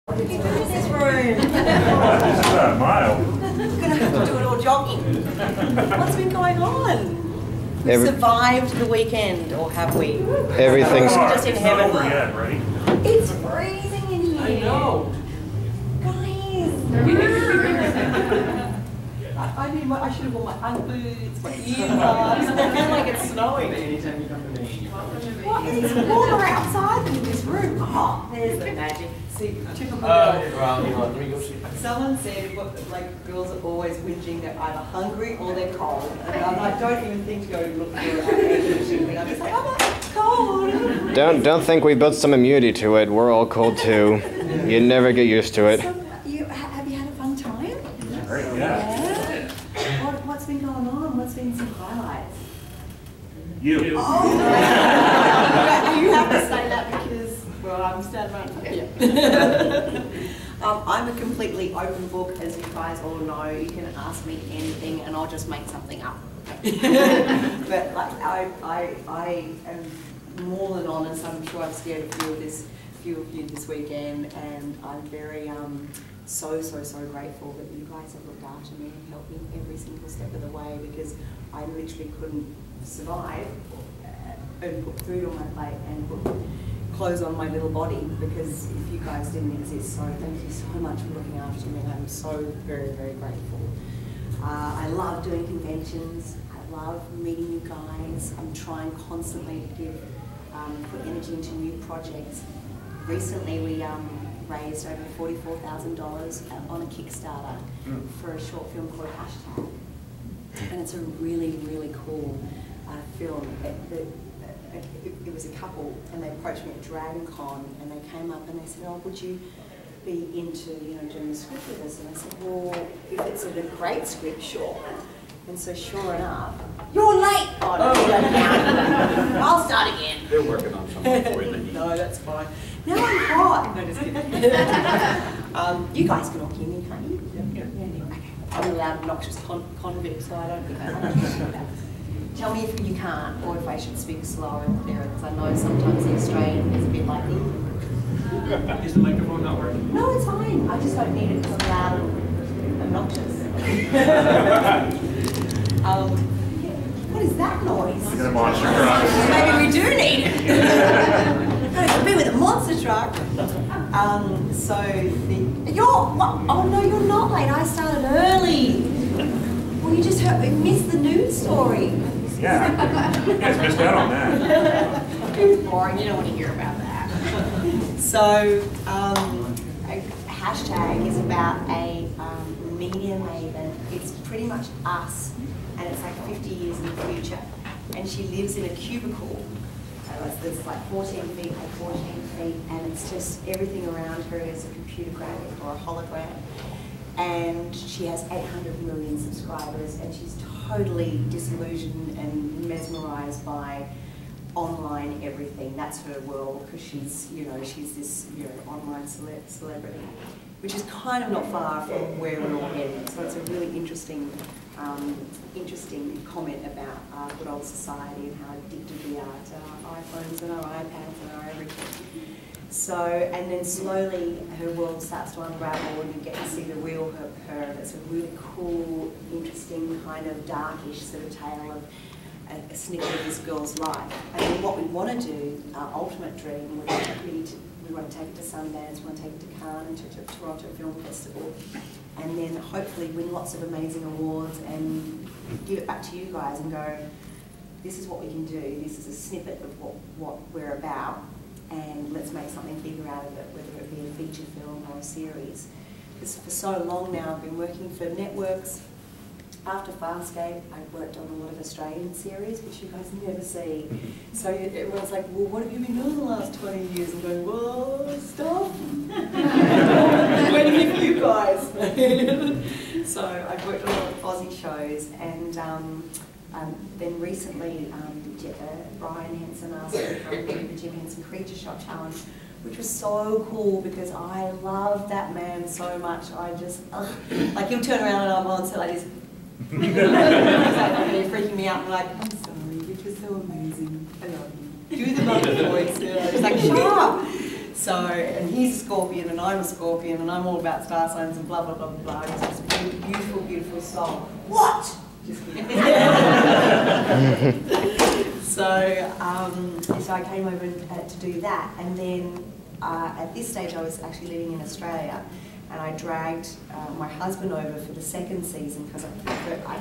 What did you do in this room? This is a mile. We're going to have to do it all jogging. What's been going on? We've survived the weekend, or have we? Everything's just in heaven. It's not over yet, right? It's freezing in here. I know. Guys. I should have worn my UGG boots, my earmuffs. I feel like it's snowing. Anytime you come to me. What? It's warmer outside than in this room. Oh, there's the magic. See, typical girl. Well, you want me to go see? Someone said, like, girls are always whinging they're either hungry or they're cold. And I don't even think to go look for anything. I'm just like, I'm cold. Don't think we built some immunity to it. We're all cold too. You never get used to it. So, have you had a fun time? Great, yeah. What's been going on? What's been some highlights? You. Oh. You have to say that because, well, I'm standing right here. I'm a completely open book, as you guys all know. You can ask me anything and I'll just make something up. But like, I am more than honest. I'm sure I've scared a few of you this weekend, and I'm very so grateful that you guys have looked after me and helped me every single step of the way, because I literally couldn't survive and put food on my plate and put clothes on my little body, because if you guys didn't exist. So thank you so much for looking after me. I'm so very grateful. I love doing conventions. I love meeting you guys. I'm trying constantly to put energy into new projects. Recently we raised over $44,000 on a Kickstarter for a short film called Hashtag. And it's a really cool film. It was a couple, and they approached me at Dragon Con, and they came up and they said, oh, would you be into, doing a script with us? And I said, well, if it's a great script, sure. And so sure enough, you're late! Oh, no, I'll start again. They're working on something for you. No, that's fine. Now I'm hot. No, just kidding. You guys can all hear me, can't you? Yeah. Okay. I'm a loud, obnoxious convict, so I don't think I Tell me if you can't, or if I should speak slower and clearer, because I know sometimes the Australian is a bit like, Is the microphone not working? no, it's fine. I just don't need it because I'm loud and obnoxious. What is that noise? Look at a monster truck. Maybe we do need it. Gotta be with a monster truck. Oh no, you're not late. I started early. Well, you just missed the news story. Yeah, you guys missed out on that. It was boring. You don't want to hear about that. So, Hashtag is about a media maven. It's pretty much us, and it's like 50 years in the future. And she lives in a cubicle. It's like 14 feet by 14 feet, and it's just everything around her is a computer graphic or a hologram. And she has 800 million subscribers, and she's totally disillusioned and mesmerized by online everything. That's her world, because she's this online celebrity, which is kind of not far from where we're all heading. So it's a really interesting comment about good old society and how addicted we are to our iPhones and our iPads and our everything. So, and then slowly her world starts to unravel, and you get to see the real her. It's a really cool, interesting, kind of darkish sort of tale of a snippet of this girl's life. And then what we want to do, our ultimate dream, we want to take it to Sundance, we want to take it to Cannes and to Toronto Film Festival, and then hopefully win lots of amazing awards and give it back to you guys and go, this is what we can do, this is a snippet of what we're about, and let's make something bigger out of it, whether it be a feature film or a series. Because for so long now I've been working for networks. After Farscape, I worked on a lot of Australian series, which you guys never see. So everyone's like, well, what have you been doing the last 20 years? I'm going, well, stuff. I'm waiting for you guys. So I've worked on a lot of Aussie shows, and then recently Brian Henson asked me to do the Jim Henson Creature Shot Challenge, which was so cool because I love that man so much. I just, like, he'll turn around and I'm on set like this. He's like, you're freaking me out. I'm like, I'm sorry, you're just so amazing. I love you. Do the monkey voice. He's like, shut up. So, and he's a Scorpion and I'm a Scorpion and I'm all about star signs and blah, blah, blah, blah, blah. It's just a beautiful, beautiful song. What? Just kidding. So I came over to do that, and then at this stage I was actually living in Australia, and I dragged my husband over for the second season because I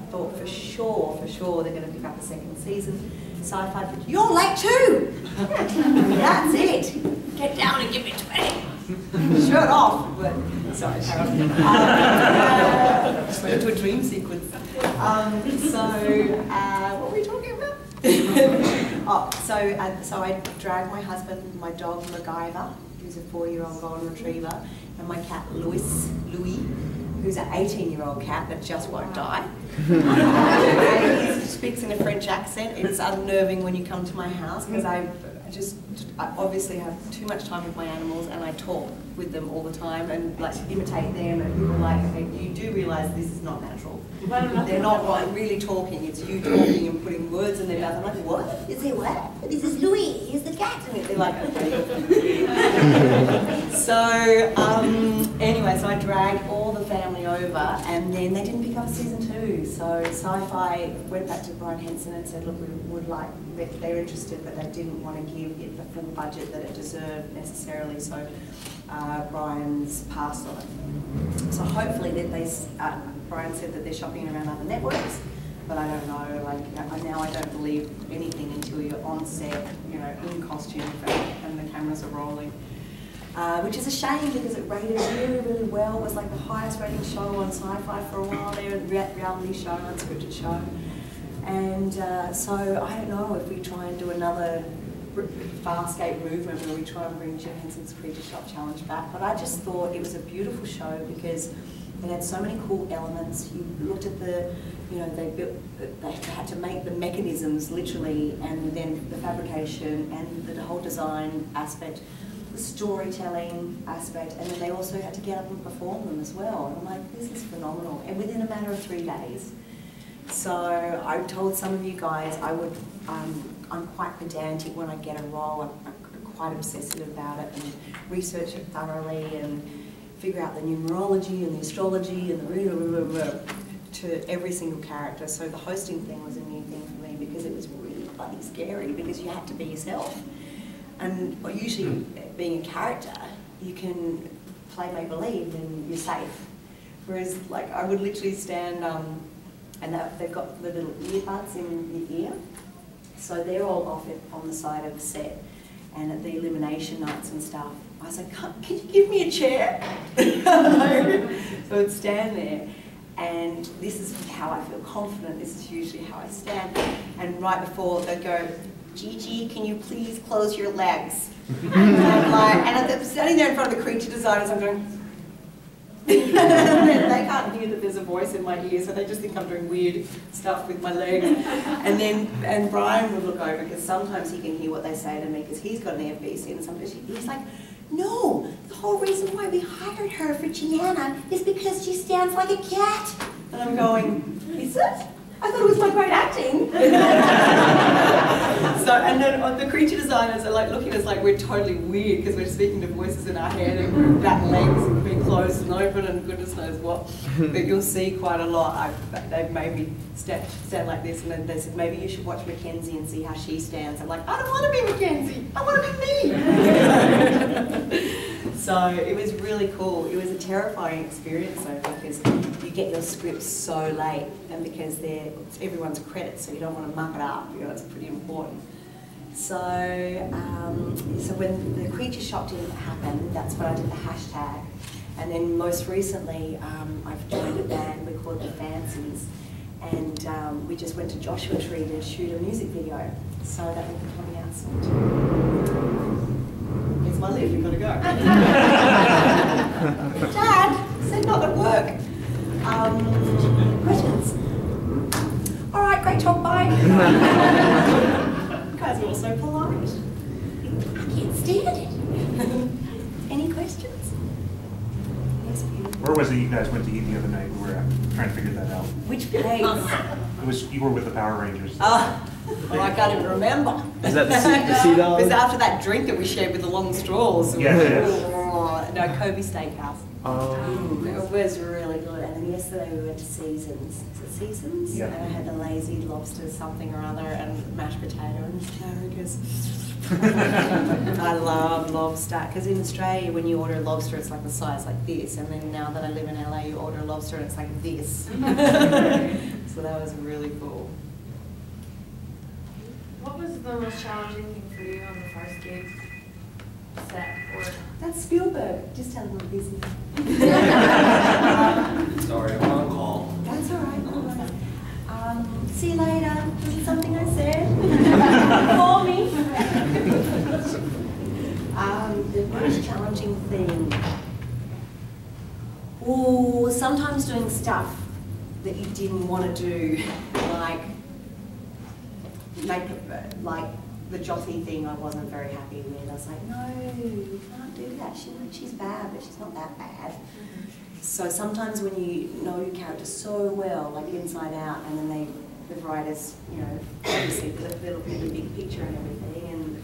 thought for sure they're going to pick up a second season. Sci-Fi, you're late too! That's it! Get down and give me 20! Shirt off! But, sorry, carry on. Just went into a dream sequence. What were we talking about? So I dragged my husband, my dog MacGyver, who's a 4-year-old golden retriever, and my cat Louis, who's an 18-year-old cat that just won't die. He speaks in a French accent. It's unnerving when you come to my house because I obviously have too much time with my animals, and I talk with them all the time and like imitate them, and people are like, okay, you do realise this is not natural. They're not like really talking, it's you talking and putting words in their mouth. I'm like, what? Is there what? This is Louis, he's the cat. And they're like, okay. Anyway, so I dragged all the family over, and then they didn't pick up season 2. So Sci-Fi went back to Brian Henson and said, look, we would like, they're interested, but they didn't want to give it the full budget that it deserved necessarily. So Brian's passed on it. So hopefully that Brian said that they're shopping around other networks, but I don't know. Like now, I don't believe anything until you're on set, you know, in costume and the cameras are rolling. Which is a shame because it rated really, really well. It was like the highest rating show on Sci-Fi for a while there, reality show, unscripted show. And so I don't know if we try and do another Farscape movement where we try and bring Jim Henson's Creature Shop Challenge back. But I just thought it was a beautiful show because it had so many cool elements. You looked at the, you know, they had to make the mechanisms literally, and then the fabrication and the whole design aspect, the storytelling aspect, and then they also had to get up and perform them as well. And I'm like, this is phenomenal. And within a matter of 3 days. So I told some of you guys I'm quite pedantic when I get a role. I'm quite obsessive about it and research it thoroughly and figure out the numerology and the astrology and the to every single character. So the hosting thing was a new thing for me because it was really bloody scary because you had to be yourself. And usually being a character, you can play make-believe and you're safe. Whereas like I would literally stand and they've got the little earbuds in your ear. So they're all off it on the side of the set, and at the elimination nights and stuff, I was like, can you give me a chair? So I'd stand there, and this is how I feel confident, this is usually how I stand. And right before they'd go, Gigi, can you please close your legs? And I'm standing there in front of the creature designers, I'm going, they can't hear that there's a voice in my ear, so they just think I'm doing weird stuff with my legs. And Brian would look over, because sometimes he can hear what they say to me, because he's got an earpiece in, and sometimes he's like, no, the whole reason why we hired her for Chiana is because she stands like a cat. And I'm going, is it? I thought it was my great acting. And then the creature designers are like looking at us like we're totally weird because we're speaking to voices in our head and we've got legs and being closed and open and goodness knows what. But you'll see quite a lot. They've made me stand like this, and then they said maybe you should watch Mackenzie and see how she stands. I'm like, I don't want to be Mackenzie. I want to be me. So it was really cool. It was a terrifying experience though, because you get your scripts so late, and because it's everyone's credit, so you don't want to muck it up. You know, it's pretty important. So, so when the creature shop didn't happen, that's when I did the hashtag. And then most recently, I've joined a band, we're called the Fancies, and we just went to Joshua Tree to shoot a music video. So that will be coming out soon too. It's my lift, you've got to go. Dad, said not at work. Questions? All right, great talk, bye. You guys are all so polite. I can't stand it. Any questions? Yes, beautiful. Where was it you guys went to eat the other night? We were trying to figure that out. Which place? It was, you were with the Power Rangers. Or I can't even remember. Is that the sea dog? It was after that drink that we shared with the long straws. Yes. Oh, no, Kobe Steakhouse. Oh. It was really good. And then yesterday we went to Seasons. Is it Seasons? Yeah. And I had the lazy lobster something or other and mashed potato and asparagus. I love lobster because in Australia when you order a lobster it's like the size like this, and then now that I live in LA you order a lobster and it's like this. So that was really cool. What was the most challenging thing for you on the Farscape set? Or That's Spielberg. Just tell him I'm busy. Sorry, I'm on call. That's all right. No worries. See you later. Was it something I said? Call me. The most challenging thing. Oh, sometimes doing stuff that you didn't want to do, like the Jothy thing. I wasn't very happy with. I was like, no, you can't do that. She's bad, but she's not that bad. So sometimes when you know your character so well, like inside out, and then the writers, you know, obviously they'll look at the big picture and everything, and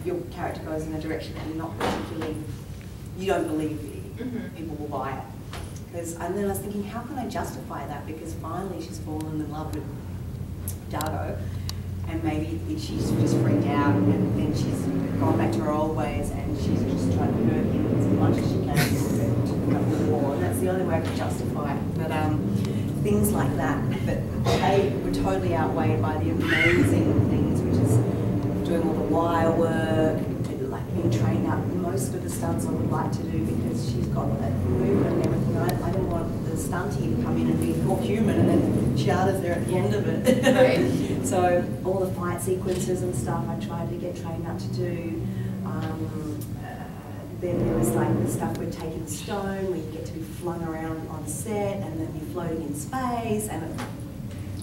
your character goes in a direction that you're not particularly, you don't believe people will buy it. And then I was thinking, how can I justify that? Because finally she's fallen in love with Dargo, and maybe she's just freaked out, and then she's gone back to her old ways, and she's just trying to hurt him as much as she can to put up the war. And that's the only way I can justify it. But things like that, but they were totally outweighed by the amazing things, which is doing all the wire work, like being trained up. Most of the stunts I would like to do because she's got that movement and everything. I didn't want the stunty to come in and be more human, and then Chiana's there at the end of it. Right. So all the fight sequences and stuff I tried to get trained up to do. Then there was like the stuff with taking stone, where you get to be flung around on set, and then you're floating in space, and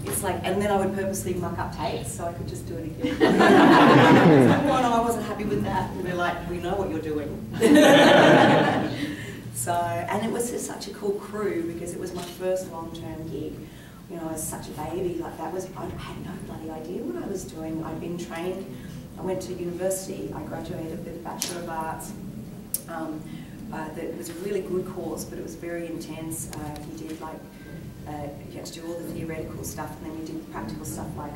it's like, and then I would purposely muck up takes so I could just do it again. Oh no, I wasn't happy with that. And they're like, we know what you're doing. So, and it was just such a cool crew because it was my first long-term gig. You know, I was such a baby, like that was, I had no bloody idea what I was doing. I'd been trained, I went to university, I graduated with a Bachelor of Arts. It was a really good course, but it was very intense. You did like, you had to do all the theoretical stuff, and then you did practical stuff like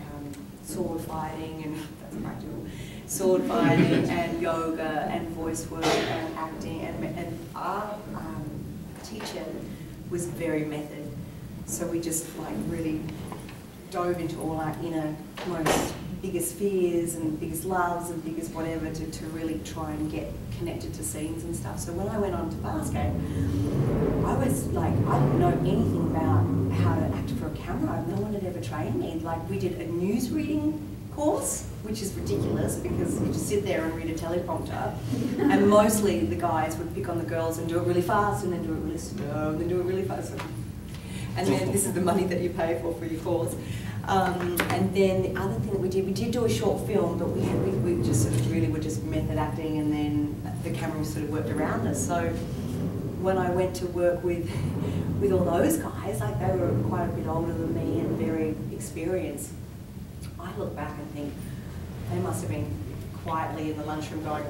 sword fighting, and that's practical, sword fighting, and yoga, and voice work, and acting, and our teacher was very method. So we just like really dove into all our inner, most biggest fears and biggest loves and biggest whatever to really try and get connected to scenes and stuff. So when I went on to Farscape, I was like, I didn't know anything about how to act for a camera. No one had ever trained me. Like, we did a news reading course, which is ridiculous because you just sit there and read a teleprompter, and mostly the guys would pick on the girls and do it really fast and then do it really slow and then do it really fast. And then this is the money that you pay for your course. And then the other thing that we did do a short film, but we just sort of really were just method acting, and then the camera sort of worked around us. So when I went to work with all those guys, like they were quite a bit older than me and very experienced, I look back and think they must have been quietly in the lunchroom going,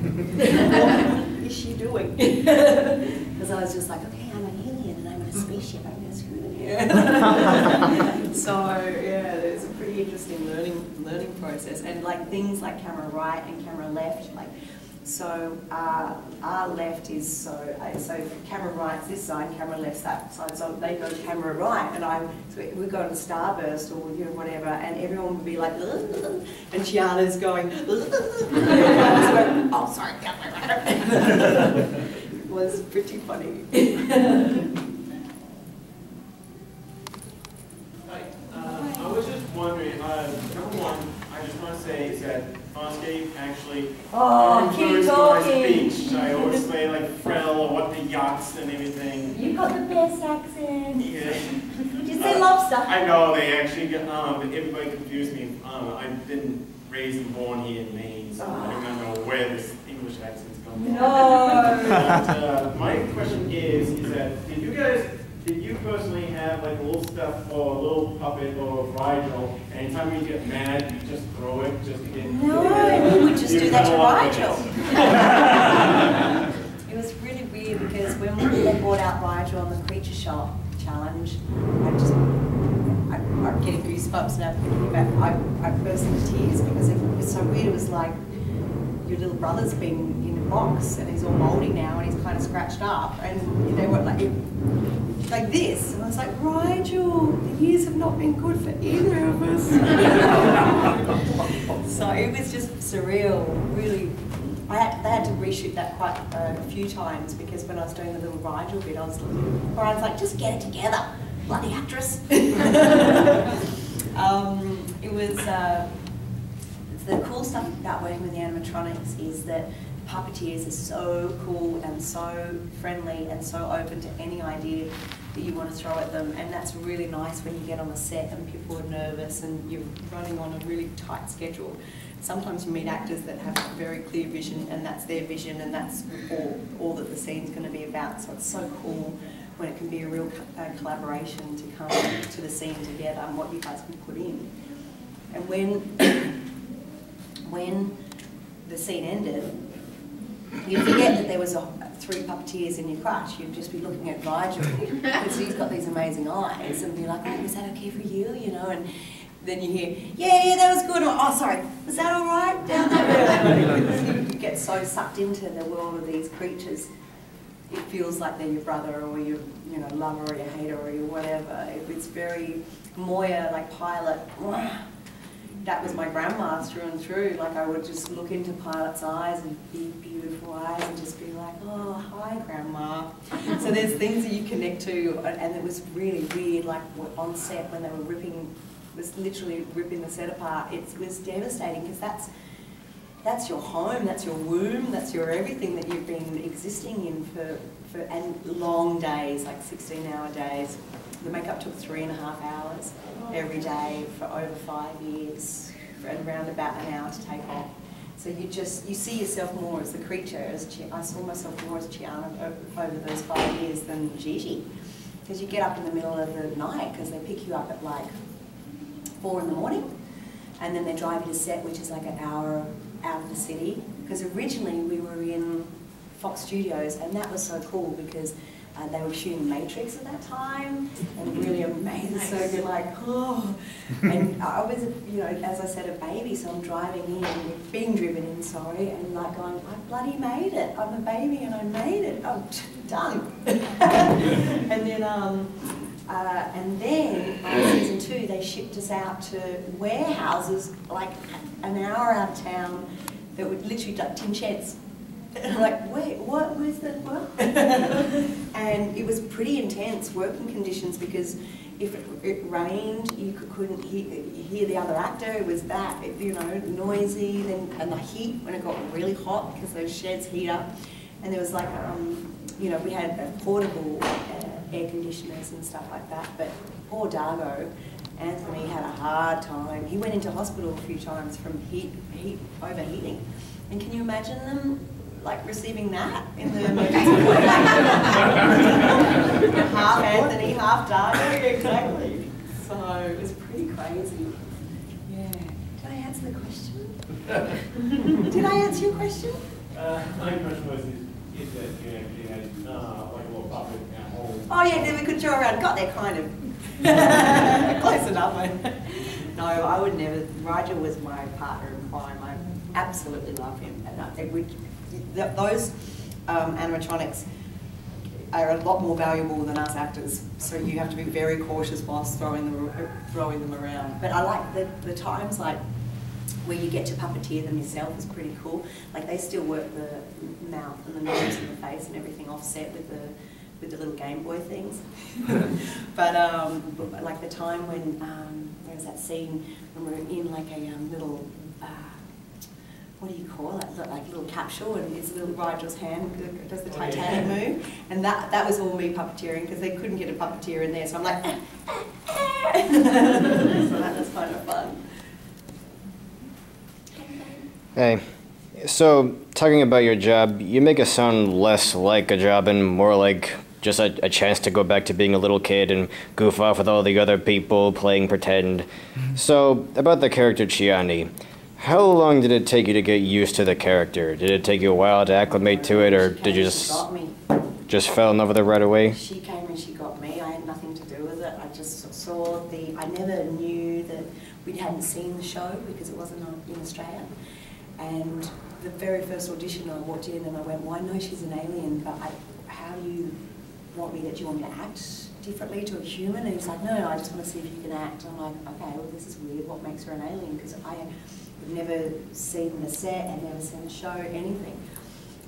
what is she doing? Because I was just like, okay, I'm an alien and I'm in a spaceship, I'm going to screw them here. So yeah, it's a pretty interesting learning process, and like things like camera right and camera left, like so our left is so camera right's this side, camera left's that side. So they go camera right, and so we go to the starburst or you know whatever, and everyone would be like, ugh, and Chiana's going, oh sorry, it was pretty funny. I was just wondering, number one, I just want to say is that Farscape actually keep talking. speech. I always say like Frel or what the yachts and everything. You've got the best accent. Yeah. Did you say lobster? I know, they actually get, everybody confused me. I've been raised and born here in Maine, so I don't know where this English accent's coming from. No. But, my question is that did you you personally have like a little stuff or a little puppet or Rigel, and anytime you get mad, you just throw it just to get... No, we would just do that to Rigel. It was really weird because when we brought out Rigel on the Creature Shop challenge, I'm getting goosebumps now thinking about I burst into tears because it was so weird. It was like your little brother's been in a box and he's all mouldy now and he's kind of scratched up, and they were like this, and I was like, Rigel, the years have not been good for either of us. So it was just surreal, really. They had to reshoot that quite a few times because when I was doing the little Rigel bit, I was like, just get it together, bloody actress. It was, the cool stuff about working with the animatronics is that puppeteers are so cool and so friendly and so open to any idea that you want to throw at them, and that's really nice when you get on a set and people are nervous and you're running on a really tight schedule. Sometimes you meet actors that have a very clear vision and that's their vision and that's all that the scene's going to be about, so it's so cool when it can be a real collaboration to come to the scene together and what you guys can put in. And when the scene ended, you'd forget that there was 3 puppeteers in your crush. You'd just be looking at Rigel because he's got these amazing eyes and be like, oh, was that okay for you? You know, and then you hear, yeah, that was good. Or, oh, sorry, was that all right down there? You get so sucked into the world of these creatures. It feels like they're your brother or your lover or your hater or your whatever. It's very Moya, like Pilot. That was my grandma through and through. Like I would just look into Pilot's eyes and big, beautiful eyes and just be like, oh, hi, Grandma. So there's things that you connect to, and it was really weird. Like on set when they were literally ripping the set apart. It was devastating because that's your home, that's your womb, that's your everything that you've been existing in for and long days, like 16-hour days. The makeup took 3.5 hours every day for over 5 years, and around about an hour to take off. So you see yourself more as the creature. I saw myself more as Chiana over those 5 years than Gigi, because you get up in the middle of the night because they pick you up at like 4 in the morning, and then they drive you to set, which is like an hour out of the city. Because originally we were in Fox Studios, and that was so cool because they were shooting Matrix at that time, and really amazing. So you're like, oh, and I was, as I said, a baby. So I'm driving in, being driven in, sorry, and like going, I bloody made it. I'm a baby and I made it. Oh, done. And then season 2, they shipped us out to warehouses like an hour out of town that were literally like tin sheds. And I'm like, wait, what? Where's that? What? And it was pretty intense working conditions because if it rained, you couldn't hear the other actor. It was that, noisy. And the heat when it got really hot because those sheds heat up. And there was like, we had portable air conditioners and stuff like that. But poor Dargo, Anthony had a hard time. He went into hospital a few times from heat overheating. And can you imagine them like receiving that in the emergency ward? Half Anthony, half Dargo, exactly. So it was pretty crazy. Yeah. Did I answer the question? Did I answer your question? My question was, is that you actually had like a little puppet at home? Oh yeah, then we could draw around. Got there kind of. Close enough. No, I would never. Rigel was my partner in crime. I absolutely love him. And those animatronics are a lot more valuable than us actors. So you have to be very cautious whilst throwing them around. But I like the times like where you get to puppeteer them yourself is pretty cool. Like they still work the mouth and the nose and the face and everything offset with the little Game Boy things. but like the time when there was that scene when we were in like a little what do you call it? Like a little capsule, and it's little Rigel's hand does the Titanic move, and that was all me puppeteering because they couldn't get a puppeteer in there, so I'm like, so that was kind of fun. Hey, so talking about your job, you make it sound less like a job and more like just a chance to go back to being a little kid and goof off with all the other people playing pretend. So, about the character Chiana, how long did it take you to get used to the character? Did it take you a while to acclimate to it, or did you just fell in love with her right away? She came and she got me. I had nothing to do with it. I just saw I never knew that we hadn't seen the show because it wasn't in Australia. And the very first audition, I walked in and I went, well, I know she's an alien, but how do you want me do you want me to act differently to a human? And he's like, no, I just want to see if you can act. And I'm like, okay, well, this is weird. What makes her an alien? Because I had never seen the set, I'd never seen the show, anything.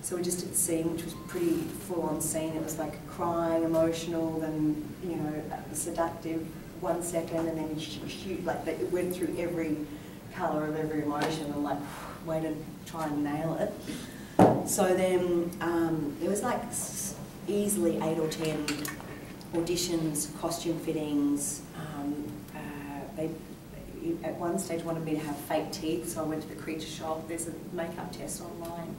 So we just did the scene, which was pretty full-on scene. It was like crying, emotional, then, you know, seductive 1 second, and then huge, like it went through every colour of every emotion, and like, way to try and nail it. So then there was like easily 8 or 10 auditions, costume fittings. They at one stage wanted me to have fake teeth, so I went to the creature shop. There's a makeup test online,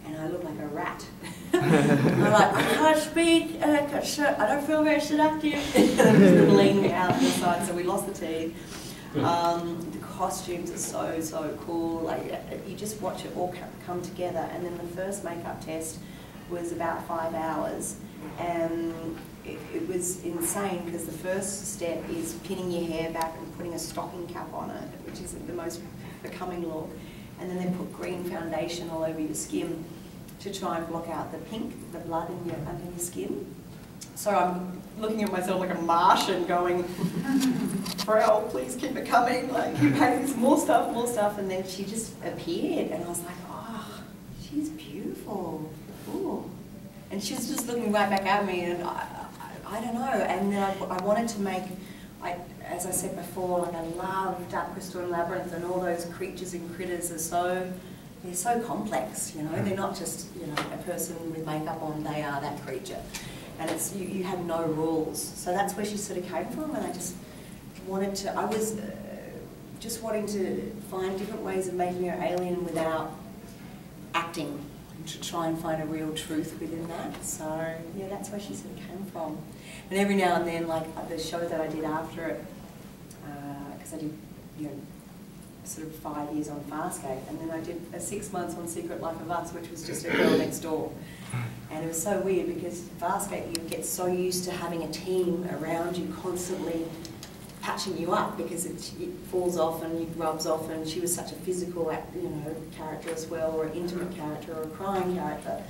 and I look like a rat. I'm like, I can't speak, I don't feel very seductive. And I'm just leaning out on the side, so we lost the teeth. The costumes are so cool. Like, you just watch it all come together. And then the first makeup test was about 5 hours, and it was insane because the first step is pinning your hair back and putting a stocking cap on it, which isn't the most becoming look. And then they put green foundation all over your skin to try and block out the pink, the blood under your skin. So I'm looking at myself like a Martian going, Pharrell, please keep it coming, like, keep painting more stuff, and then she just appeared, and I was like, oh, she's beautiful. Ooh. And she was just looking right back at me, and I don't know, and then I wanted to make, as I said before, like, I love Dark Crystal and Labyrinth, and all those creatures and critters are they're so complex, you know, they're not just, you know, a person with makeup on, they are that creature. And it's, you have no rules. So that's where she sort of came from, and I just wanted to, I was just wanting to find different ways of making her alien without acting, to try and find a real truth within that. So yeah, that's where she sort of came from. And every now and then, like the show that I did after it, because I did, you know, sort of 5 years on Farscape, and then I did 6 months on Secret Life of Us, which was just a girl next door. And it was so weird because Farscape, you get so used to having a team around you constantly patching you up because it falls off and it rubs off, and she was such a physical, you know, character as well, or an intimate character, or a crying character.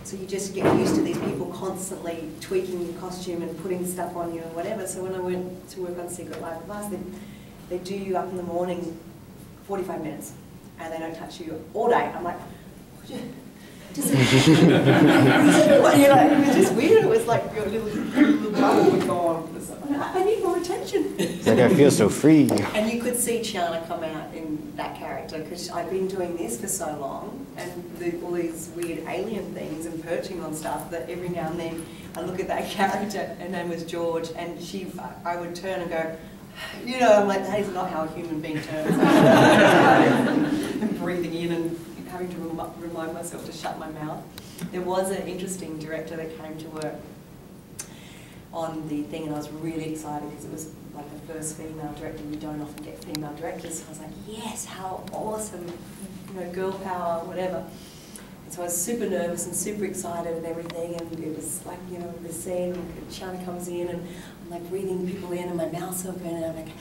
So you just get used to these people constantly tweaking your costume and putting stuff on you and whatever. So when I went to work on Secret Life of Us, they do you up in the morning 45 minutes, and they don't touch you all day. I'm like, just, you know, it was just weird. It was like your little bubble would go on. I need more attention. It's like I feel so free. And you could see Chiana come out in that character because I've been doing this for so long, and all these weird alien things and perching on stuff, that every now and then I look at that character. Her name was George, and I would turn and go, you know, I'm like, that is not how a human being turns. And breathing in and having to remind myself to shut my mouth. There was an interesting director that came to work on the thing, and I was really excited because it was like the first female director. You don't often get female directors. I was like, yes, how awesome, you know, girl power, whatever. And so I was super nervous and super excited and everything, and it was like, you know, the scene, Chiana comes in and I'm like breathing people in and my mouth's open and I'm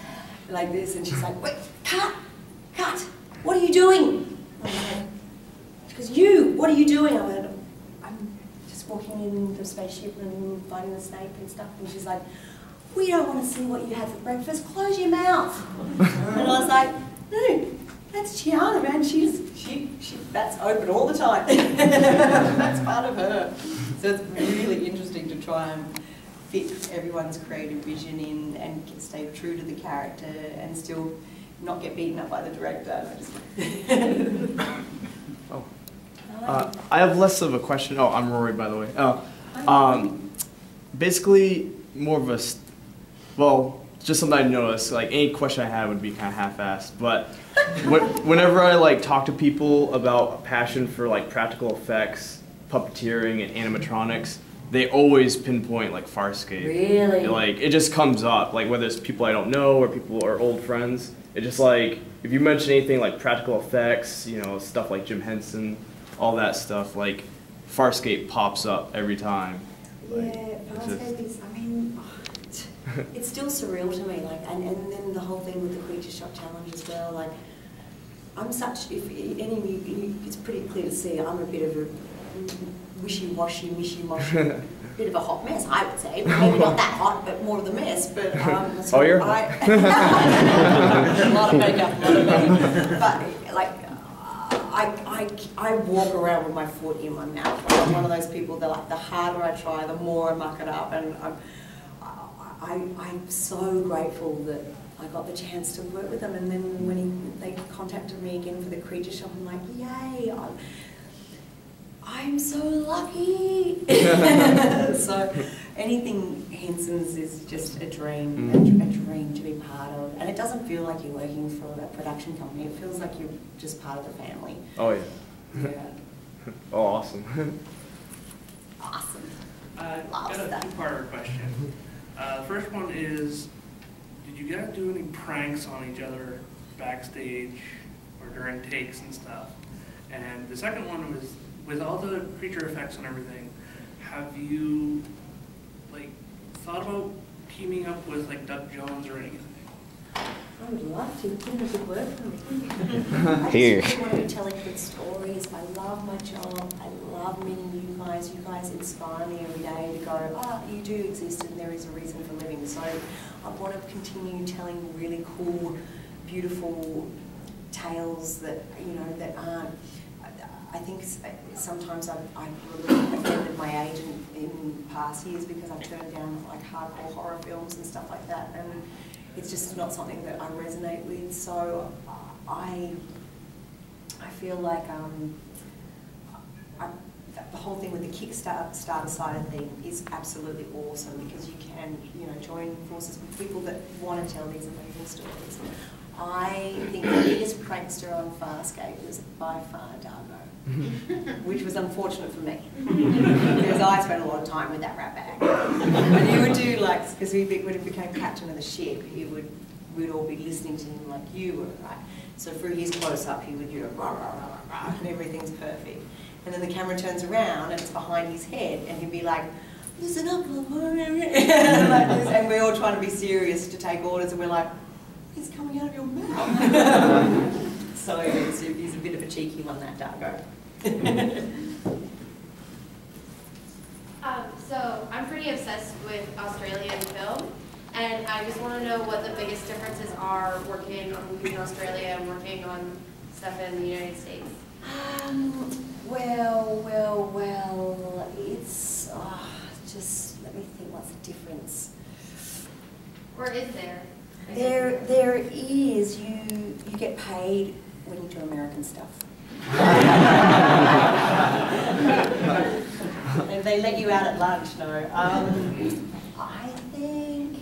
like this, and she's like, wait, cut, what are you doing? I'm like, she goes, what are you doing? I went, I'm just walking in the spaceship and finding the snake and stuff. And she's like, we don't want to see what you had for breakfast, close your mouth. And I was like, no, that's Chiana, man, that's open all the time. That's part of her. So it's really interesting to try and fit everyone's creative vision in and stay true to the character and still not get beaten up by the director. I have less of a question. Oh, I'm Rory, by the way. Basically, more of a, well, just something I noticed. Like, any question I had would be kind of half-assed. But whenever I like talk to people about a passion for like practical effects, puppeteering, and animatronics, they always pinpoint like Farscape. Really? Like it just comes up, like whether it's people I don't know or people or old friends. It just like if you mention anything like practical effects, you know, stuff like Jim Henson, all that stuff, like Farscape pops up every time. Like, Yeah, Farscape is, I mean, it's still surreal to me, like, and then the whole thing with the Creature Shop Challenge as well, like, I'm such, if any of you, it's pretty clear to see, I'm a bit of a wishy-washy, mishy-moshy, bit of a hot mess, I would say. Maybe not that hot, but more of the mess. But so you're hot. a lot of makeup, a lot of makeup. But like, I walk around with my foot in my mouth. Like, I'm one of those people that like the harder I try, the more I muck it up, and I'm so grateful that I got the chance to work with them. And then when they contacted me again for the Creature Shop, I'm like, yay! I'm so lucky. So anything Henson's is just a dream, a dream to be part of. And it doesn't feel like you're working for a production company. It feels like you're just part of the family. Oh yeah. Yeah. Oh, awesome. Awesome. I've Love got a that. two-part question. The first one is, did you guys do any pranks on each other backstage or during takes and stuff? And the second one was, with all the creature effects and everything, have you like thought about teaming up with like Doug Jones or anything? I would love to. It's been a good work for me. I Here. just really want to be telling good stories. I love my job. I love meeting you guys. You guys inspire me every day to go, you do exist and there is a reason for living. So I want to continue telling really cool, beautiful tales that, you know, that aren't. I think sometimes I've really offended my agent in past years because I've turned down like hardcore horror films and stuff like that, and it's just not something that I resonate with. So I feel like the whole thing with the Kickstarter side of thing is absolutely awesome because you can, you know, join forces with people that want to tell these amazing stories. I think the biggest prankster on Farscape was by far Dargo, which was unfortunate for me because I spent a lot of time with that rat bag. And he would do like, because when he became captain of the ship, we'd all be listening to him like you were, right? So through his close-up, he would do a rah, rah, rah, rah, and everything's perfect. And then the camera turns around and it's behind his head, and he'd be like, listen up, like this, and we're all trying to be serious to take orders, and we're like, it's coming out of your mouth. So he's a bit of a cheeky one, that Dargo. So I'm pretty obsessed with Australian film, and I just want to know what the biggest differences are working on movies in Australia and working on stuff in the United States. Well, it's just, let me think, what's the difference? Or is there? There is, you get paid when you do American stuff. And they let you out at lunch, no. I think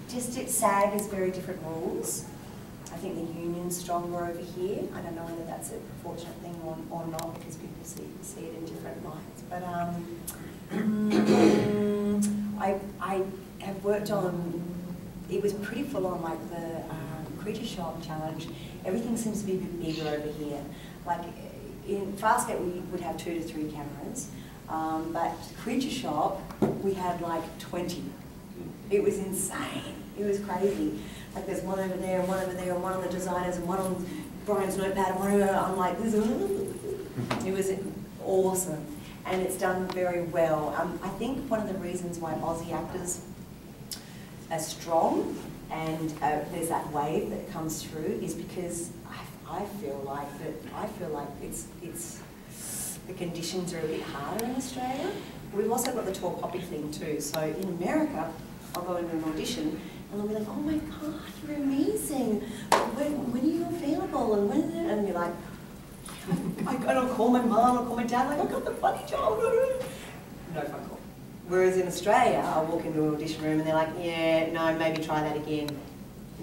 just SAG is very different rules. I think the union's stronger over here. I don't know whether that's a fortunate thing or not because people see it in different lights. But I have worked on, it was pretty full on, like the Creature Shop Challenge. Everything seems to be a bit bigger over here. Like in Farscape we would have 2 to 3 cameras, but Creature Shop we had like 20. It was insane. It was crazy. Like there's one over there and one over there and one on the designers and one on Brian's notepad and one over there. I'm like, this it was awesome. And it's done very well. I think one of the reasons why Aussie actors are strong and there's that wave that comes through is because I feel like it's the conditions are a bit harder in Australia. We've also got the tall poppy thing too. So in America, I'll go into an audition and they'll be like, oh my God, you're amazing. When are you available? And when? And you're like, I'll call my mum, I'll call my dad, like, I got the funny job. No phone call. Whereas in Australia, I'll walk into an audition room and they're like, yeah, no, maybe try that again.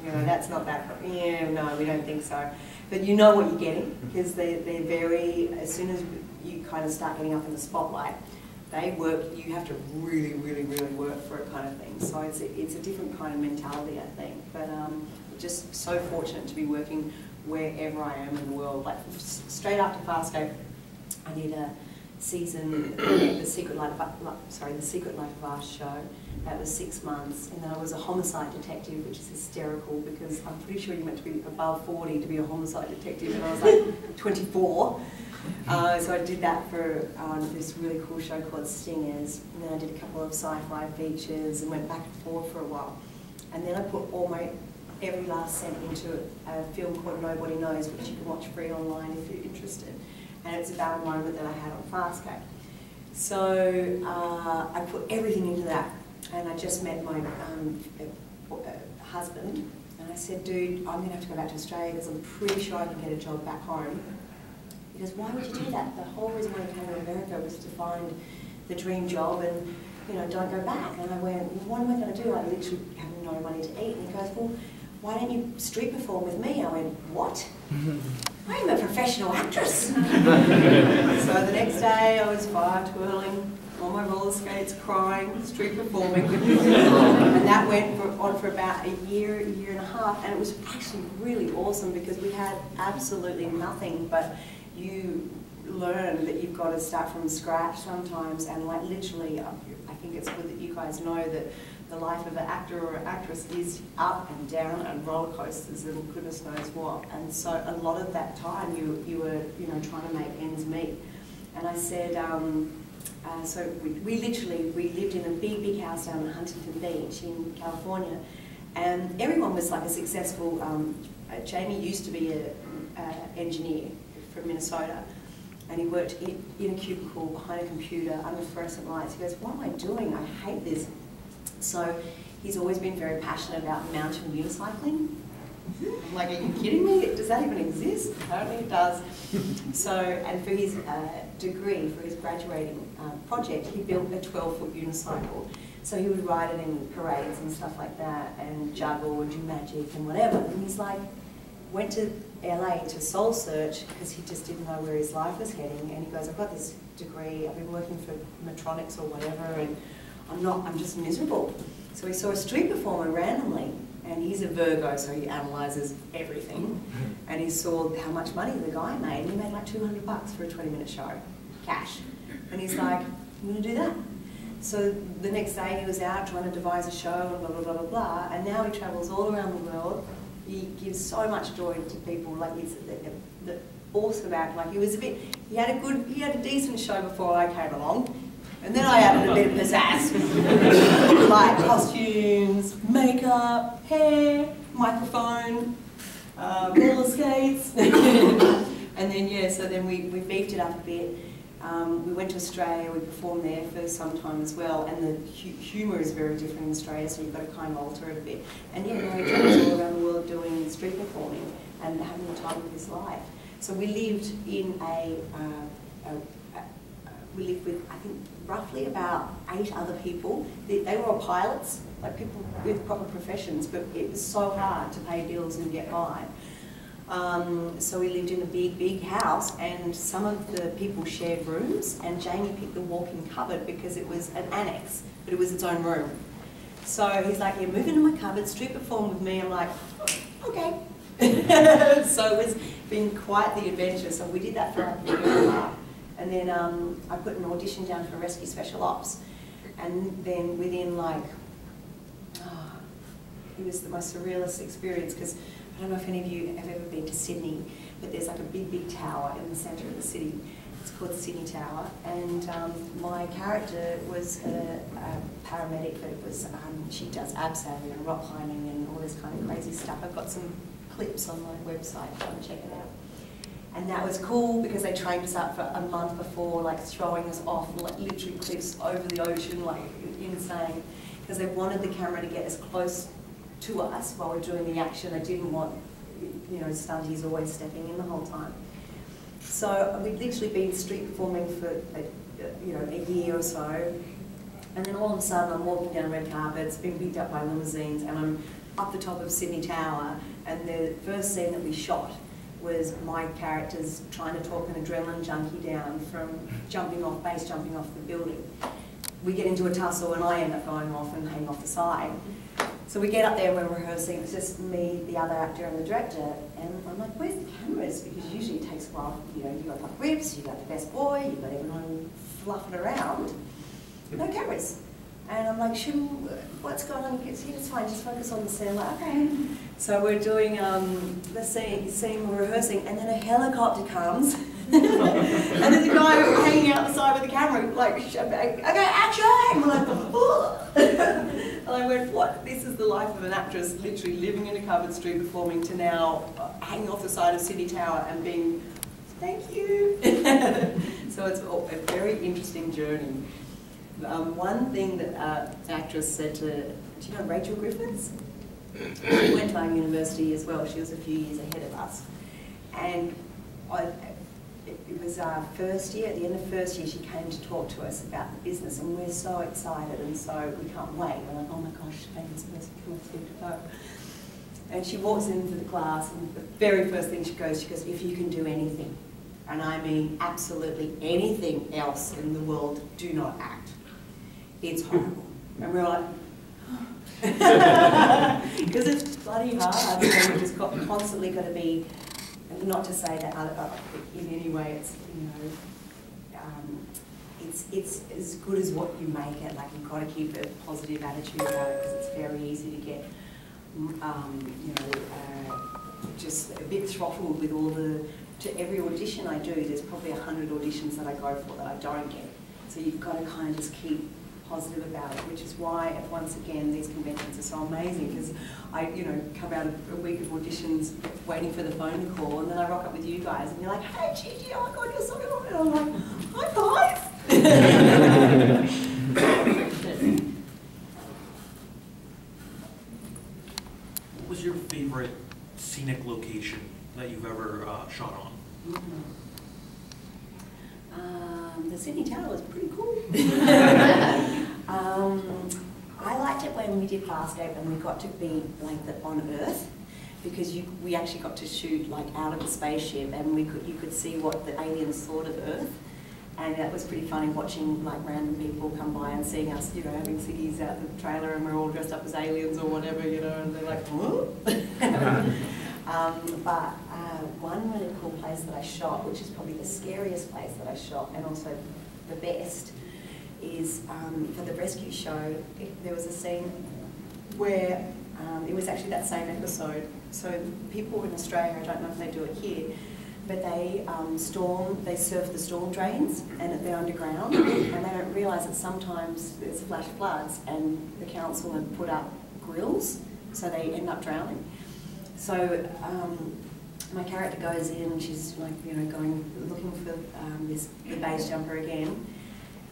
You know, that's not that, yeah, no, we don't think so. But you know what you're getting, because they're very, as soon as you kind of start getting up in the spotlight, you have to really, really, really work for it kind of thing. So it's a different kind of mentality, I think. But just so fortunate to be working wherever I am in the world. Like straight after Farscape, I did a season, the Secret Life of Us show. That was 6 months, and then I was a homicide detective, which is hysterical because I'm pretty sure you're meant to be above 40 to be a homicide detective, and I was like 24. So I did that for this really cool show called Stingers, and then I did a couple of sci-fi features and went back and forth for a while. And then I put every last cent into a film called Nobody Knows, which you can watch free online if you're interested. And it's about a moment that I had on Farscape. So I put everything into that. And I just met my husband, and I said, dude, I'm going to have to go back to Australia because I'm pretty sure I can get a job back home. He goes, why would you do that? The whole reason why I came to America was to find the dream job and, you know, don't go back. And I went, well, what am I going to do? I literally have no money to eat. And he goes, well, why don't you street perform with me? I went, what? I am a professional actress. So the next day I was fire twirling on my roller skates, crying, street performing. And that went on for about a year and a half, and it was actually really awesome because we had absolutely nothing, but you learn that you've got to start from scratch sometimes, and like literally, I think it's good that you guys know that the life of an actor or an actress is up and down and roller coasters and goodness knows what. And so a lot of that time you were, you know, trying to make ends meet. And I said, so we lived in a big house down in Huntington Beach in California, and everyone was like a successful. Jamie used to be an engineer from Minnesota, and he worked in a cubicle behind a computer under fluorescent lights. He goes, what am I doing? I hate this. So he's always been very passionate about mountain unicycling. I'm like, are you kidding me? Does that even exist? Apparently it does. So, and for his degree, for his graduating project, he built a 12-foot unicycle. So he would ride it in parades and stuff like that, and juggle and do magic and whatever. And he's like, went to LA to soul search because he just didn't know where his life was heading. And he goes, I've got this degree, I've been working for Medtronics or whatever, and I'm just miserable. So he saw a street performer randomly, and he's a Virgo, so he analyzes everything. And he saw how much money the guy made, and he made like $200 for a 20-minute show, cash. And he's like, I'm going to do that. So the next day he was out trying to devise a show and blah, blah, blah, blah, blah. And now he travels all around the world. He gives so much joy to people. Like, he's the awesome act. Like, he was he had a decent show before I came along. And then I added a bit of pizzazz. Like costumes, makeup, hair, microphone, roller skates. And then, yeah, so then we beefed it up a bit. We went to Australia, we performed there for some time as well, and the humour is very different in Australia, so you've got to kind of alter it a bit. And yeah, now he travels all around the world doing street performing and having the time of his life. So we lived in we lived with, I think, roughly about 8 other people. They were all pilots, like people with proper professions, but it was so hard to pay bills and get by. So we lived in a big house, and some of the people shared rooms, and Jamie picked the walk-in cupboard because it was an annex, but it was its own room. So he's like, yeah, move into my cupboard, street perform with me. I'm like, okay. So it's been quite the adventure. So we did that for like a year and a half. And then I put an audition down for Rescue Special Ops. And then within like, it was the most surrealist experience, because I don't know if any of you have ever been to Sydney, but there's like a big tower in the centre of the city. It's called the Sydney Tower. And my character was a paramedic, but it was, she does abseiling and rock climbing and all this kind of crazy stuff. I've got some clips on my website if you want to check it out. And that was cool because they trained us up for a month before, like throwing us off, like literally cliffs over the ocean, like insane. Because they wanted the camera to get as close to us while we're doing the action. They didn't want, you know, stunties always stepping in the whole time. So we'd literally been street performing for, a year or so. And then all of a sudden I'm walking down red carpets, being picked up by limousines, and I'm up the top of Sydney Tower. And the first scene that we shot was my character's trying to talk an adrenaline junkie down from jumping off the building. We get into a tussle and I end up going off and hanging off the side. So we get up there and we're rehearsing. It's just me, the other actor and the director. And I'm like, where's the cameras? Because usually it takes a while. You know, you've got like grips, you've got the best boy, you've got everyone fluffing around. No cameras. And I'm like, what's going on? He said, it's fine, just focus on the scene. I'm like, okay. So we're doing the scene we're rehearsing, and then a helicopter comes. And there's a guy hanging out the side with the camera, like, okay, action! I'm like, oh. And I went, what? This is the life of an actress, literally living in a covered street performing, to now hanging off the side of City Tower and being, thank you. So it's a very interesting journey. One thing that the actress said to, do you know Rachel Griffiths? She went to our university as well. She was a few years ahead of us. And it was our first year. At the end of first year, she came to talk to us about the business, and we're so excited, and so we can't wait. We're like, oh my gosh, Megan's supposed to go. And she walks into the class, and the very first thing she goes, if you can do anything, and I mean absolutely anything else in the world, do not act. It's horrible. And we're like, because it's bloody hard. We've just constantly got to be, not to say that in any way it's, you know, it's as good as what you make it. Like, you've got to keep a positive attitude about it, because it's very easy to get, you know, just a bit throttled with all to every audition I do. There's probably 100 auditions that I go for that I don't get. So you've got to kind of just keep positive about it, which is why, once again, these conventions are so amazing, because I, you know, come out of a week of auditions waiting for the phone to call, and then I rock up with you guys, and you're like, hey Gigi, oh my god, you're so good, and I'm like, hi guys. What was your favorite scenic location that you've ever shot on? The Sydney Tower was pretty cool. I liked it when we did Farscape and we got to be like on Earth, because we actually got to shoot like out of a spaceship, and you could see what the aliens thought of Earth, and that was pretty funny watching like random people come by and seeing us, you know, having ciggies out the trailer and we're all dressed up as aliens or whatever, you know, and they're like, huh? But one really cool place that I shot, which is probably the scariest place that I shot, and also the best, is for the rescue show. There was a scene where it was actually that same episode. So people in Australia, I don't know if they do it here, but they surf the storm drains, and they're underground, and they don't realise that sometimes there's flash floods, and the council have put up grills, so they end up drowning. So my character goes in, and she's like, you know, looking for the base jumper again,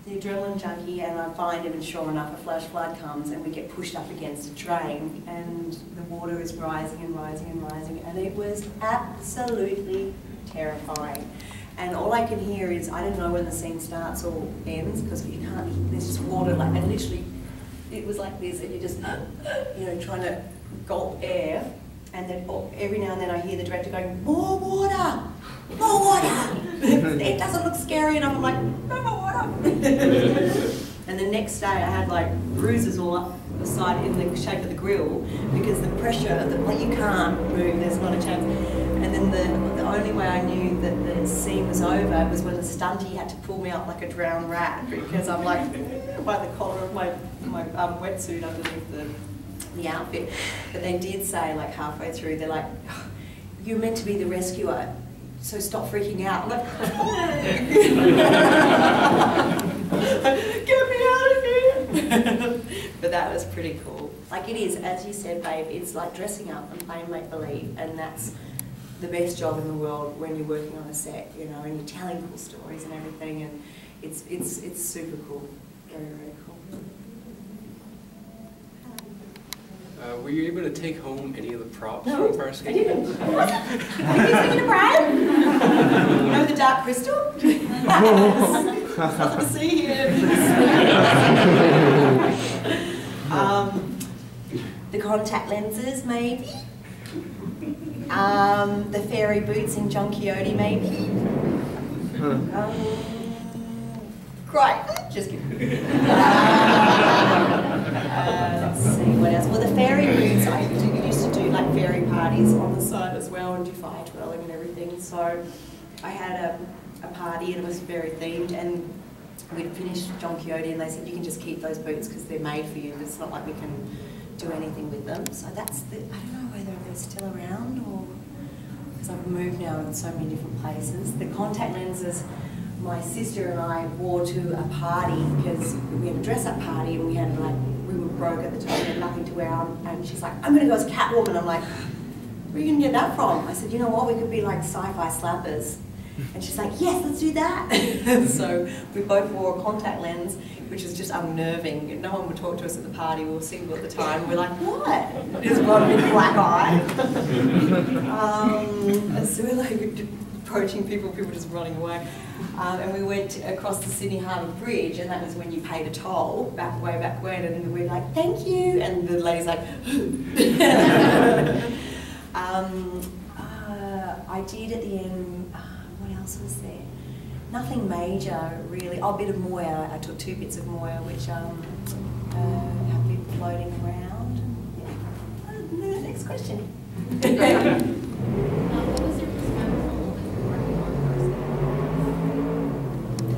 the adrenaline junkie, and I find him, and sure enough, a flash flood comes, and we get pushed up against a drain, and the water is rising and rising and rising, and it was absolutely terrifying. And all I can hear is, I don't know when the scene starts or ends, because you can't, there's just water, like, and literally, it was like this, and you're just, you know, trying to gulp air. And then every now and then I hear the director going, more water, more water. It doesn't look scary enough. I'm like, no more water. And the next day I had like bruises all up the side in the shape of the grill, because the pressure of like, you can't move, there's not a chance. And then the only way I knew that the scene was over was when the stunty had to pull me up like a drowned rat, because I'm like by the collar of my wetsuit underneath the outfit. But they did say, like halfway through, they're like, oh, you're meant to be the rescuer, so stop freaking out. I'm like, get me out of here. But that was pretty cool. Like, it is, as you said, babe, it's like dressing up and playing make-believe, and that's the best job in the world when you're working on a set, you know, and you're telling cool stories and everything, and it's super cool. Very, very cool. Were you able to take home any of the props No, from Farscape? I didn't. What? Are you thinking of Brad? You know the dark crystal? Nothing to see here. The contact lenses, maybe. The fairy boots in John Quixote, maybe. Great. Just kidding. Let's see what else. Well, the fairy boots, I used to do like fairy parties on the side as well and do fire twirling and everything. So I had a party and it was very themed, and we'd finished John Quixote and they said you can just keep those boots because they're made for you. It's not like we can do anything with them. So that's I don't know whether they're still around or because I've moved now in so many different places. The contact lenses my sister and I wore to a party because we had a dress-up party and we were broke at the time, we had nothing to wear, and she's like, I'm going to go as Catwoman. I'm like, where are you going to get that from? I said, you know what, we could be like sci-fi slappers. And she's like, yes, let's do that. So we both wore a contact lens, which is just unnerving. No one would talk to us at the party. We were single at the time. We're like, what? Just got a big black eye. So we're like approaching people just running away. And we went across the Sydney Harbour Bridge, and that was when you paid a toll, way back when, and we're like, thank you, and the lady's like, I did at the end, what else was there? Nothing major, really. Oh, a bit of moya. I took 2 bits of moya, which have been floating around. Yeah. Next question. What was your perspective on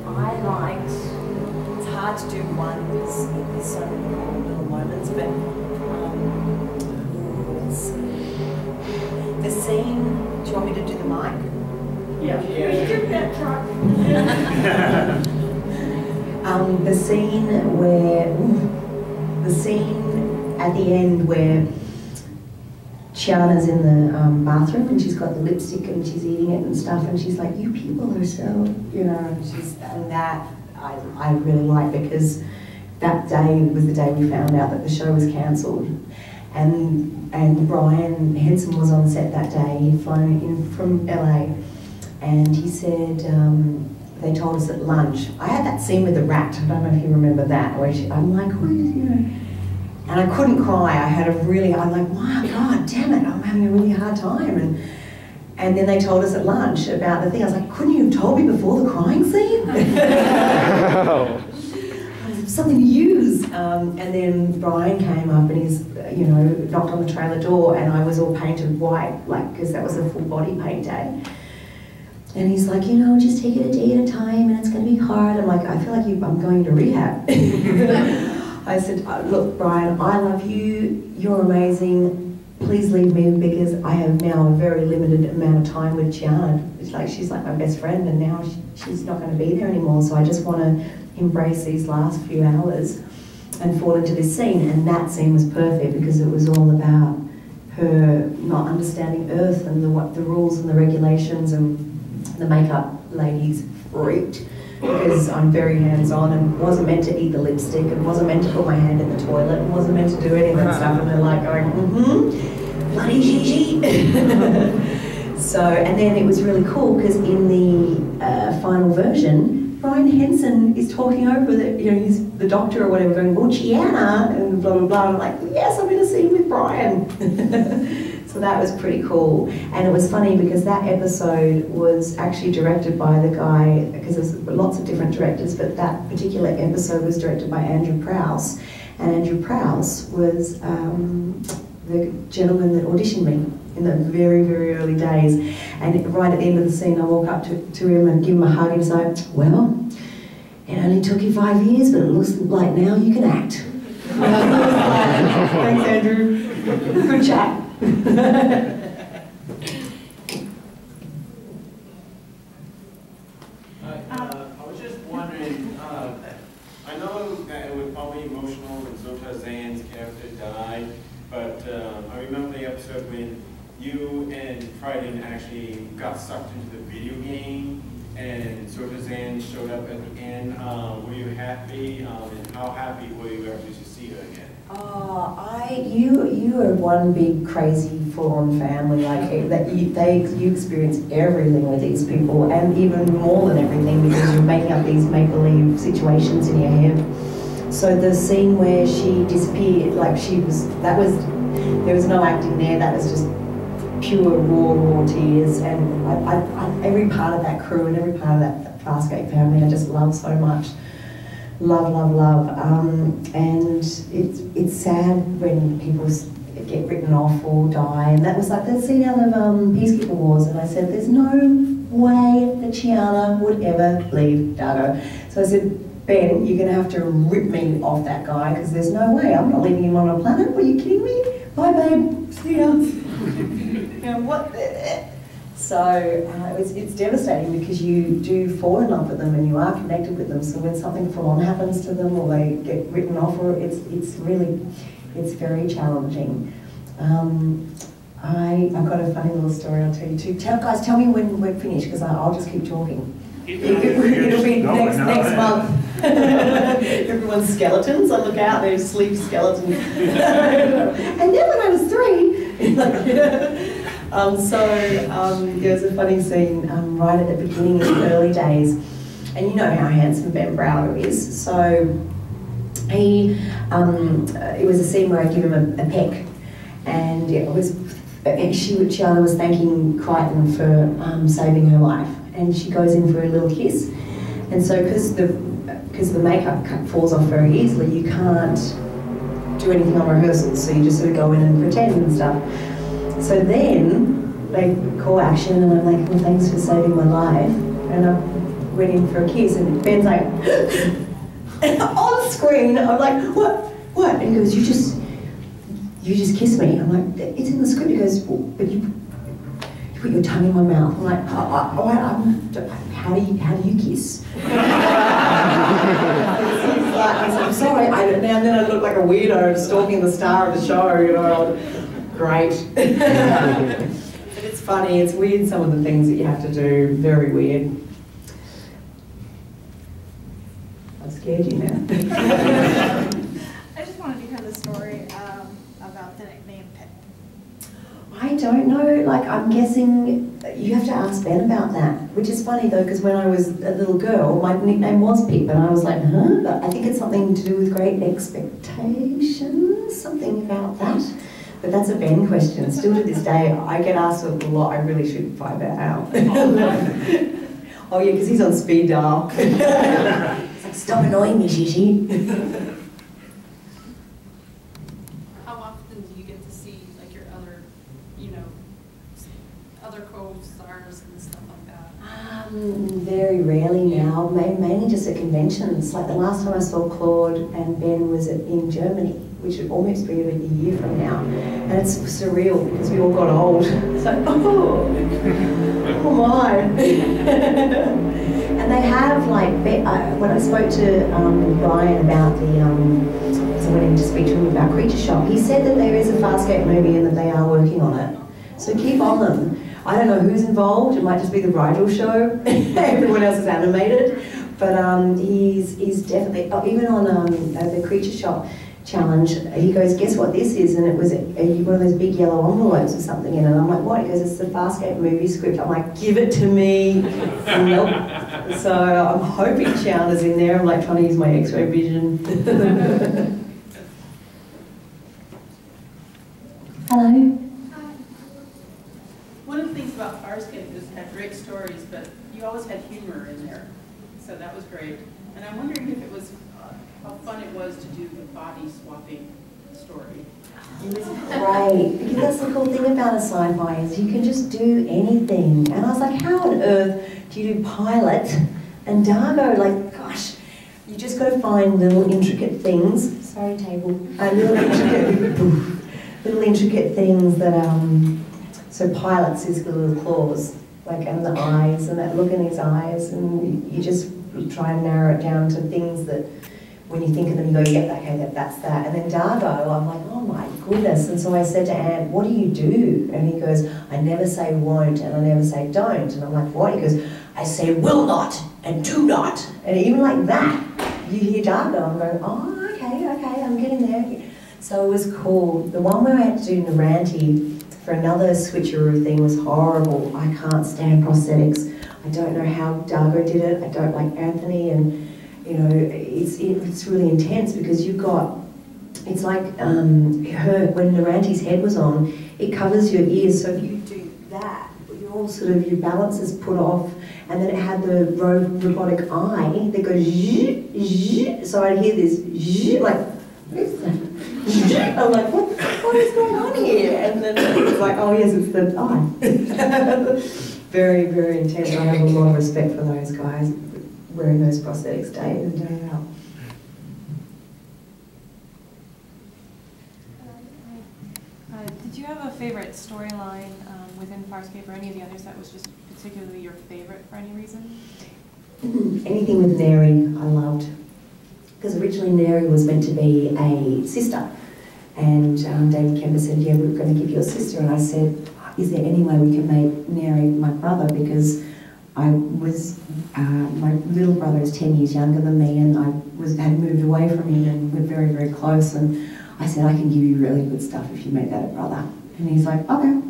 I liked, it's hard to do one because there's so many little moments, but let's see. The scene, do you want me to do the mic? Yeah. You do that truck. The scene at the end where Chiana's in the bathroom and she's got the lipstick and she's eating it and stuff, and she's like, you people are so, and that I really like, because that day was the day we found out that the show was cancelled, and Brian Henson was on set that day. He'd flown in from LA, and he said they told us at lunch. I had that scene with the rat. I don't know if you remember that, where I'm like, and I couldn't cry. I'm like, wow, God damn it, I'm having a really hard time. And then they told us at lunch about the thing. I was like, couldn't you have told me before the crying scene? Something to use. And then Brian came up and he's, knocked on the trailer door, and I was all painted white, because that was a full body paint day. And he's like, just take it a day at a time, and it's going to be hard. I'm like, I feel like I'm going to rehab. I said, look, Brian, I love you. You're amazing. Please leave me, because I have now a very limited amount of time with Chiana. She's like my best friend, and now she's not going to be there anymore. So I just want to embrace these last few hours and fall into this scene. And that scene was perfect because it was all about her not understanding Earth and the rules and the regulations, and the makeup ladies freaked. Because I'm very hands-on and wasn't meant to eat the lipstick and wasn't meant to put my hand in the toilet and wasn't meant to do any of that stuff, and they're like going, bloody Gigi. So, and then it was really cool because in the final version, Brian Henson is talking over he's the doctor or whatever, going, well, Chiana, and blah, blah, blah. I'm like, yes, I'm in a scene with Brian. So that was pretty cool. And it was funny because that episode was actually directed by the guy, because there's lots of different directors, but that particular episode was directed by Andrew Prowse. And Andrew Prowse was the gentleman that auditioned me in the very, very early days. And right at the end of the scene, I walk up to him and give him a hug, and he's like, well, it only took you 5 years, but it looks like now you can act. Thanks, Andrew. Good chat. I was just wondering, I know that it was probably emotional when Zota Zan's character died, but I remember the episode when you and Friday actually got sucked into the video game and Zota Zan showed up at the end. Were you happy, and how happy were you actually to see her again? You are one big crazy full-on family, you experience everything with these people, and even more than everything, because you're making up these make-believe situations in your head. So the scene where she disappeared, there was no acting there, that was just pure, raw tears. And every part of that crew and every part of that Farscape family I just love so much. Love, love, love. And it's sad when people get written off or die. And that was like the scene out of Peacekeeper Wars. And I said, there's no way that Chiana would ever leave Dargo. So I said, Ben, you're going to have to rip me off that guy because there's no way. I'm not leaving him on a planet. Are you kidding me? Bye, babe. See ya. What? So it's devastating because you do fall in love with them and you are connected with them. So when something full on happens to them or they get written off, or it's very challenging. I've got a funny little story I'll tell you too. Guys, tell me when we're finished because I'll just keep talking. It'll be next month. Everyone's skeletons. I look out, there's sleep skeletons. And then when I was 3, there's a funny scene right at the beginning of the early days, and you know how handsome Ben Browder is. So he, it was a scene where I give him a peck, and Chiana was thanking Crichton for saving her life. And she goes in for a little kiss, and so because the makeup falls off very easily, you can't do anything on rehearsals, so you just sort of go in and pretend and stuff. So then they call action, and I'm like, well, thanks for saving my life, and I went in for a kiss, and Ben's like, and on screen, I'm like, what? And he goes, you just kissed me. I'm like, it's in the script. He goes, well, but you put your tongue in my mouth. I'm like, how do you kiss? I said, I'm sorry. And then I look like a weirdo stalking the star of the show, you know. Great. But it's funny. It's weird, some of the things that you have to do. Very weird. I've scared you now. I just wanted to hear the story about the nickname Pip. I don't know, like I'm guessing you have to ask Ben about that, which is funny though, because when I was a little girl, my nickname was Pip, and I was like, huh? But I think it's something to do with great expectations, something about that. But that's a Ben question. Still to this day, I get asked a lot, I really should find that out. Oh yeah, because he's on speed dial. He's like, stop annoying me, Gigi. How often do you get to see like your other, other co-stars and stuff like that? Very rarely now, mainly just at conventions. Like the last time I saw Claude and Ben was in Germany, which would almost be a year from now. And it's surreal because we all got old. It's like, oh my. And they have like, when I spoke to Brian about because I went in to speak to him about Creature Shop, he said that there is a Farscape movie and that they are working on it. So keep on them. I don't know who's involved, it might just be the Rigel show. Everyone else is animated. But he's definitely, even on the Creature Shop challenge, he goes, guess what this is? And it was one of those big yellow envelopes with something in it. I'm like, what? He goes, it's the Farscape movie script. I'm like, give it to me. Nope. So I'm hoping Chiana's in there. I'm like trying to use my X-ray vision. Hello. One of the things about Farscape is it had great stories, but you always had humor in there. So that was great. And I'm wondering if it was, how fun it was to do the body swapping story. It was great, because that's the cool thing about a sci-fi is you can just do anything. And I was like, how on earth do you do Pilot and Dargo? Like, gosh, you just got to find little intricate things. Sorry, table. Little intricate things that, so Pilot's is the little claws, like, and the eyes, and that look in his eyes, and you just try and narrow it down to things that, when you think of them, you go, yep, okay, that's that. And then Dargo, I'm like, oh my goodness. And so I said to Ant, what do you do? And he goes, I never say won't, and I never say don't. And I'm like, what? He goes, I say will not, and do not. And even like that, you hear Dargo, I'm going, oh, okay, I'm getting there. So it was cool. The one where I had to do Naranti for another switcheroo thing was horrible. I can't stand prosthetics. I don't know how Dargo did it. I don't like Anthony, and you know, it's really intense because you've got it's like when Naranti's head was on, it covers your ears, so if you do that, your balance is put off, and then it had the robotic eye that goes zzz, zzz, so I'd hear this zzz, like, I'm like, what is going on here? And then it's like, oh yes, it's the eye. Very, very intense. I have a lot of respect for those guys wearing those prosthetics day in and day out. Did you have a favorite storyline within Farscape or any of the others that was just particularly your favorite for any reason? Anything with Neri, I loved. Because originally Neri was meant to be a sister. And David Kemper said, yeah, we're going to give you a sister. And I said, is there any way we can make Neri my brother? Because I was, my little brother is 10 years younger than me, and I had moved away from him, and we're very, very close. And I said, I can give you really good stuff if you make that a brother. And he's like, okay.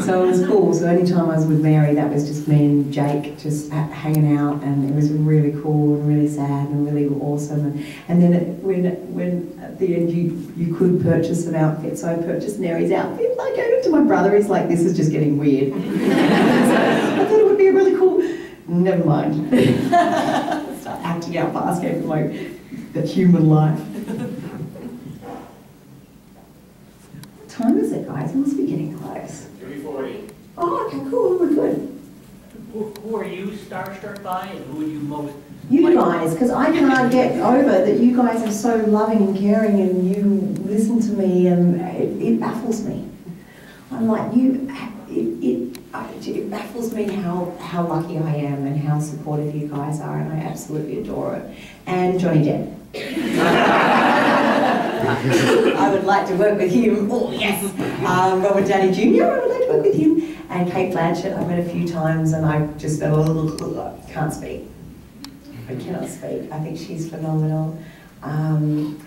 So it was cool. So anytime I was with Mary, that was just me and Jake just hanging out, and it was really cool and really sad and really awesome. And then when at the end you could purchase an outfit, so I purchased Mary's outfit. I gave it to my brother. He's like, this is just getting weird. So I thought it would be a really cool. Never mind. Start acting out Farscape in my human life. What time is it, guys? It must be getting close. 3:40. Oh, okay, cool. We're good. Who are you starstruck by, and who are you most? You guys, because I can't get over that you guys are so loving and caring, and you listen to me, and it baffles me. I'm like, it baffles me how lucky I am and how supportive you guys are, and I absolutely adore it. And Johnny Depp. I would like to work with him. Oh yes, Robert Downey Jr. I would like to work with him, and Kate Blanchett. I've met a few times, and I just can't speak. I cannot speak. I think she's phenomenal.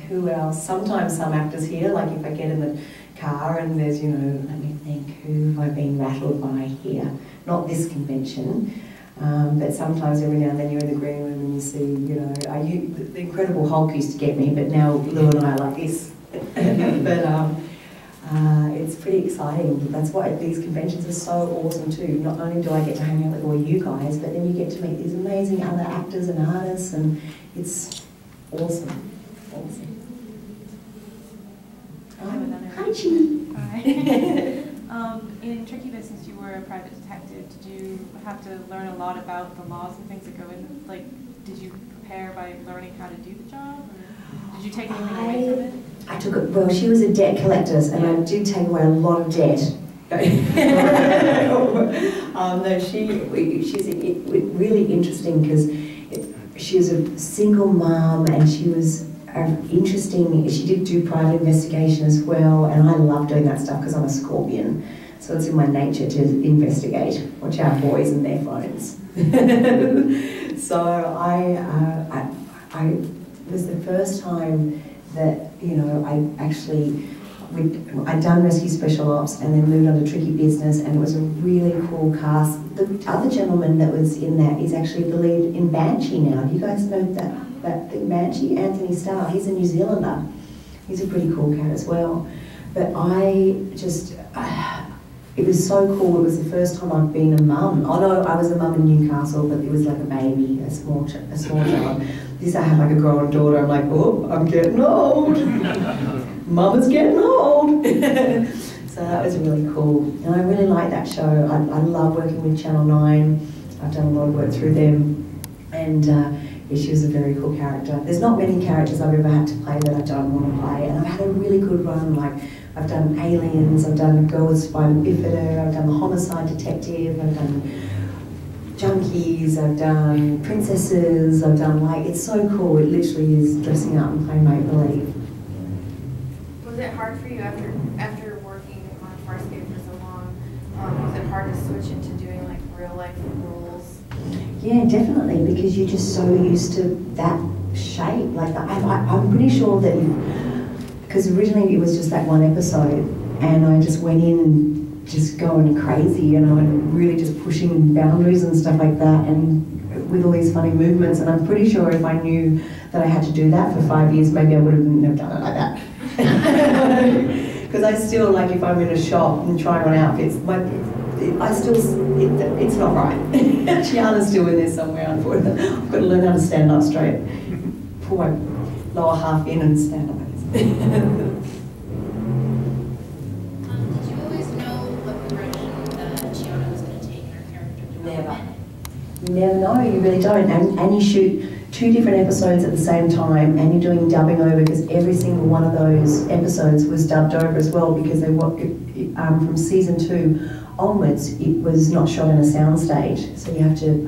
Who else? Sometimes some actors here, like if I get in the car and there's, let me think, who have I been rattled by here? Not this convention. But sometimes every now and then you're in the green room and you see, the Incredible Hulk used to get me, but now Lou and I are like this. But it's pretty exciting. That's why these conventions are so awesome too. Not only do I get to hang out with all you guys, but then you get to meet these amazing other actors and artists, and it's awesome. Awesome. Hi, Chi. Hi. In Tricky Business, you were a private detective. Did you have to learn a lot about the laws and things that go in? Like, did you prepare by learning how to do the job? Or did you take anything away from it? I took it. Well, she was a debt collector, and I did take away a lot of debt. No, she's really interesting because she was a single mom, and she was interesting. She did do private investigation as well, and I love doing that stuff because I'm a Scorpion. So it's in my nature to investigate. Watch out, boys and their phones. So I was the first time that I'd done Rescue Special Ops and then moved on to Tricky Business, and it was a really cool cast. The other gentleman that was in that is actually the lead in Banshee now. Do you guys know that thing, Banshee? Anthony Starr. He's a New Zealander. He's a pretty cool cat as well. But it was so cool. It was the first time I'd been a mum. Oh no, I was a mum in Newcastle, but it was like a baby, a small child. This I had like a grown daughter. I'm like, oh, I'm getting old. Mama's getting old. So that was really cool. And I really like that show. I love working with Channel 9. I've done a lot of work through them. And yeah, she was a very cool character. There's not many characters I've ever had to play that I don't want to play. And I've had a really good run. Like, I've done Aliens, I've done Girl with Spina Bifida, I've done The Homicide Detective, I've done Junkies, I've done Princesses, I've done it's so cool. It literally is dressing up and playing make-believe. Was it hard for you after working on Farscape for so long? Was it hard to switch into doing real life roles? Yeah, definitely, because you're just so used to that shape. I'm pretty sure that because originally it was just that one episode, and I just went in and just going crazy, and really just pushing boundaries and stuff like that, and with all these funny movements. And I'm pretty sure if I knew that I had to do that for 5 years, maybe I would have never done it like that. Because I still, like, if I'm in a shop and trying on outfits, it's not right. Chiana's still in there somewhere, unfortunately. I've got to learn how to stand up straight. Pull my lower half in and stand up like this. Did you always know what direction Chiana was going to take in her character development? You never know, you really don't. And you shoot 2 different episodes at the same time, and you're doing dubbing over, because every single one of those episodes was dubbed over as well, because they from season 2 onwards, it was not shot in a soundstage, so you have to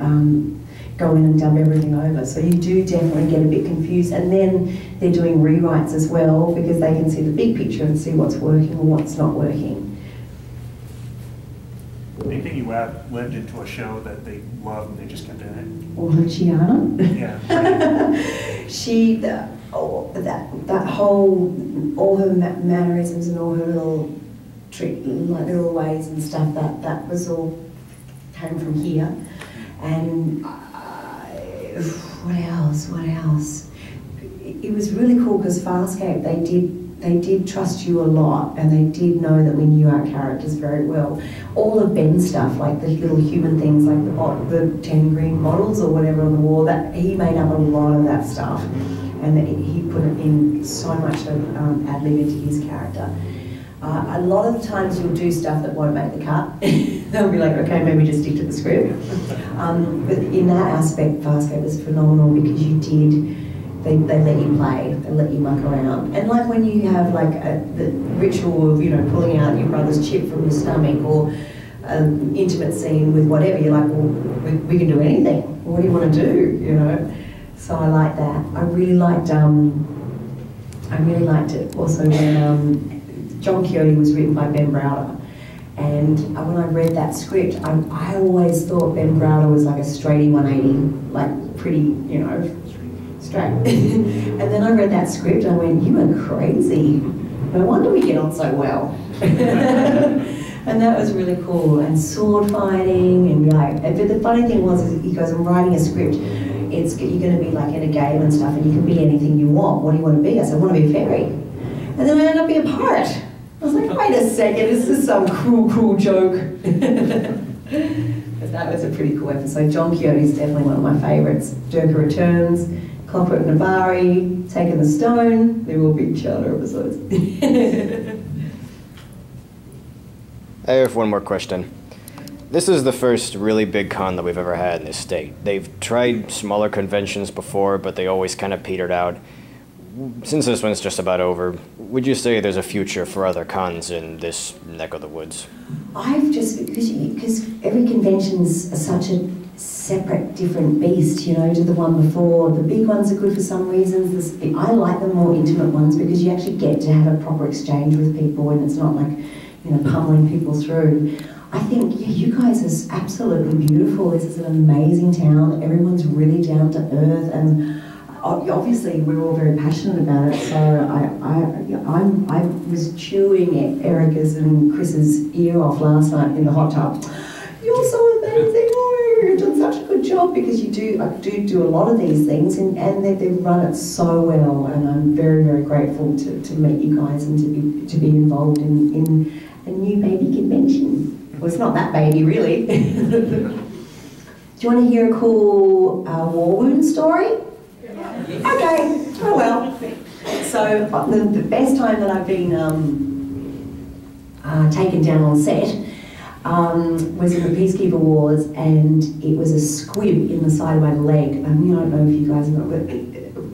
go in and dub everything over. So you do definitely get a bit confused, and then they're doing rewrites as well, because they can see the big picture and see what's working or what's not working. Anything you lived into a show that they loved and they just kept in it? Or Chiana? Yeah. All her mannerisms and all her little little ways and stuff, that was all came from here. And what else? It was really cool because Farscape, they did trust you a lot, and they did know that we knew our characters very well. All of Ben's stuff, like the little human things, like the 10 green bottles or whatever on the wall, that he made up a lot of that stuff, and he put it in so much ad-lib into his character. A lot of the times you'll do stuff that won't make the cut. They'll be like, okay, maybe just stick to the script. But in that aspect, Farscape was phenomenal, because they let you play, they let you muck around. And like when you have like the ritual of, pulling out your brother's chip from your stomach, or an intimate scene with whatever, you're like, well, we can do anything. What do you want to do, So I like that. I really liked it also when John Quixote was written by Ben Browder. And when I read that script, I always thought Ben Browder was like a straighty 180, like pretty, straight. And then I read that script, and I went, you are crazy. No wonder we get on so well. And that was really cool. And sword fighting, and but the funny thing was, he goes, I'm writing a script. You're going to be like in a game and stuff, and you can be anything you want. What do you want to be? I said, I want to be a fairy. And then I ended up being a pirate. I was like, wait a second, is this some cruel joke? But that was a pretty cool episode. John Quixote is definitely one of my favourites. Durka Returns, Clockwork Navari, Taking the Stone, they're all big Chiana episodes. I have one more question. This is the first really big con that we've ever had in this state. They've tried smaller conventions before, but they always kind of petered out. Since this one's just about over, would you say there's a future for other cons in this neck of the woods? Because every convention's such a separate, different beast, to the one before. The big ones are good for some reasons. I like the more intimate ones, because you actually get to have a proper exchange with people, and it's not like, pummeling people through. I think, you guys are absolutely beautiful. This is an amazing town. Everyone's really down to earth, and obviously we're all very passionate about it. So I was chewing Erica's and Chris's ear off last night in the hot tub. You're so amazing. You've done such a good job, because I do a lot of these things, and they run it so well, and I'm very, very grateful to meet you guys and to be involved in a new baby convention. Well, it's not that baby, really. Do you want to hear a cool war wound story? Okay, oh well. So the best time that I've been taken down on set was in the Peacekeeper Wars, and it was a squib in the side of my leg. I don't know if you guys know, but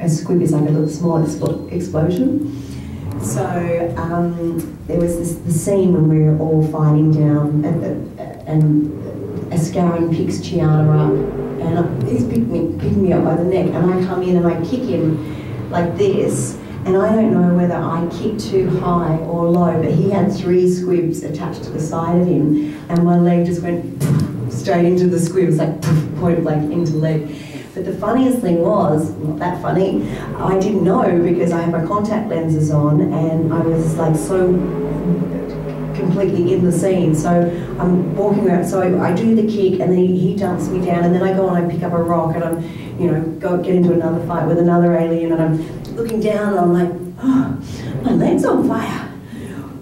a squib is like a little small explosion. So there was the scene when we were all fighting down, and Ascarin picks Chiana up, and he's picking me up by the neck, and I come in and I kick him like this, and I don't know whether I kicked too high or low, but he had 3 squibs attached to the side of him, and my leg just went straight into the squibs, like point blank into leg. But the funniest thing was, not that funny, I didn't know, because I had my contact lenses on, and I was like so completely in the scene. So I'm walking around, so I do the kick, and then he dumps me down, and then I go and I pick up a rock, and I'm you know, get into another fight with another alien, and I'm looking down and I'm like, oh, my leg's on fire.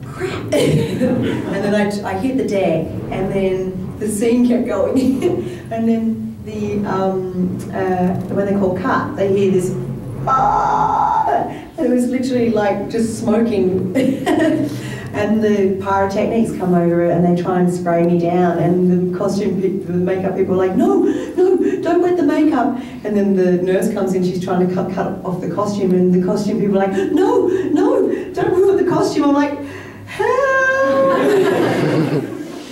Crap. And then I hit the deck, and then the scene kept going. And then when they call cut, they hear this, and it was literally like just smoking. And the pyrotechnics come over and they try and spray me down, and the makeup people are like, no, don't wet the makeup. And then the nurse comes in, she's trying to cut off the costume, and the costume people are like, no, don't ruin the costume. I'm like, help.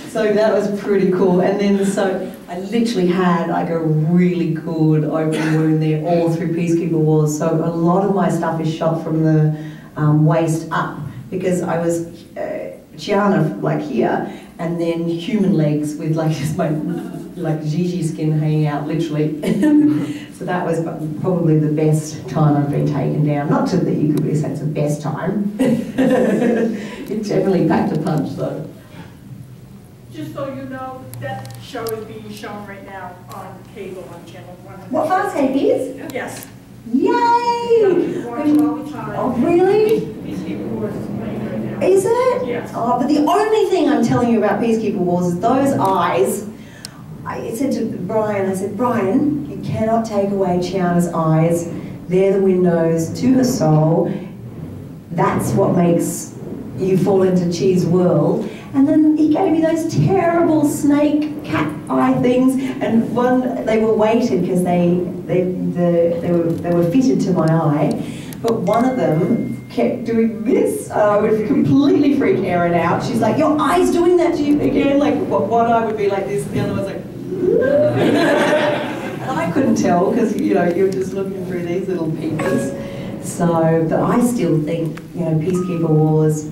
So that was pretty cool. And then so I literally had like a really good open wound there all through Peacekeeper Wars. So a lot of my stuff is shot from the waist up, because I was Chiana like here, and then human legs with like just my like Gigi skin hanging out literally. So that was probably the best time I've been taken down. Not to that you could really say it's the best time. It generally packed a punch though. Just so you know, that show is being shown right now on cable on channel 1. What Farscape is? Yes. Yay! You watch it all the time. Oh, really? Peacekeeper Wars is playing right now. Is it? Yes. Oh, but the only thing I'm telling you about Peacekeeper Wars is those eyes. I said to Brian, I said, Brian, you cannot take away Chiana's eyes. They're the windows to her soul. That's what makes you fall into Chi's world. And then he gave me those terrible snake cat eye things, and they were weighted because they were fitted to my eye, but one of them kept doing this. I would completely freak Erin out. She's like, your eye's doing that to you again? Like one eye would be like this, and the other one's like, and I couldn't tell because you're just looking through these little peepers. So, but I still think Peacekeeper Wars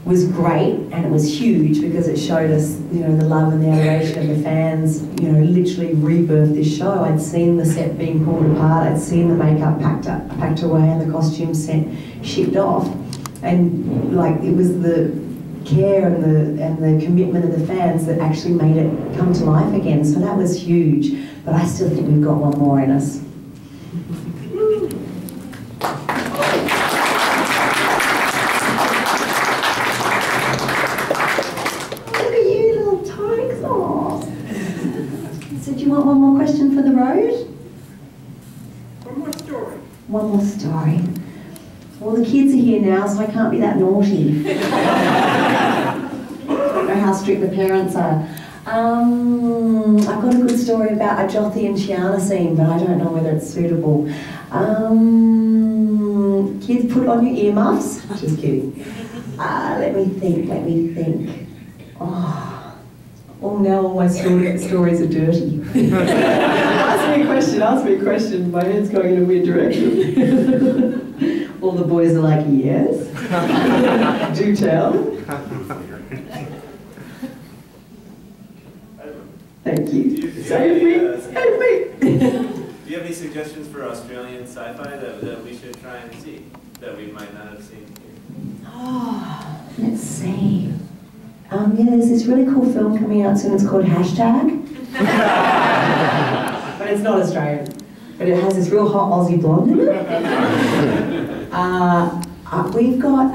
was great, and it was huge because it showed us, the love and the adoration of the fans, literally rebirthed this show. I'd seen the set being pulled apart, I'd seen the makeup packed away and the costumes shipped off, and like it was the care and the commitment of the fans that actually made it come to life again. So that was huge, but I still think we've got one more in us. One more question for the road? One more story. One more story. Well, the kids are here now, so I can't be that naughty. I don't know how strict the parents are. I've got a good story about a Jothi and Chiana scene, but I don't know whether it's suitable. Kids, put on your earmuffs. Just kidding. Let me think. Oh, now all my stories are dirty. Ask me a question. My head's going in a weird direction. All the boys are like, yes. Do tell. Thank you. Save me. Do you have any suggestions for Australian sci-fi that we should try and see, that we might not have seen here? Oh, let's see. Yeah, there's this really cool film coming out soon. It's called Hashtag. But it's not Australian. But it has this real hot Aussie blonde in it. We've got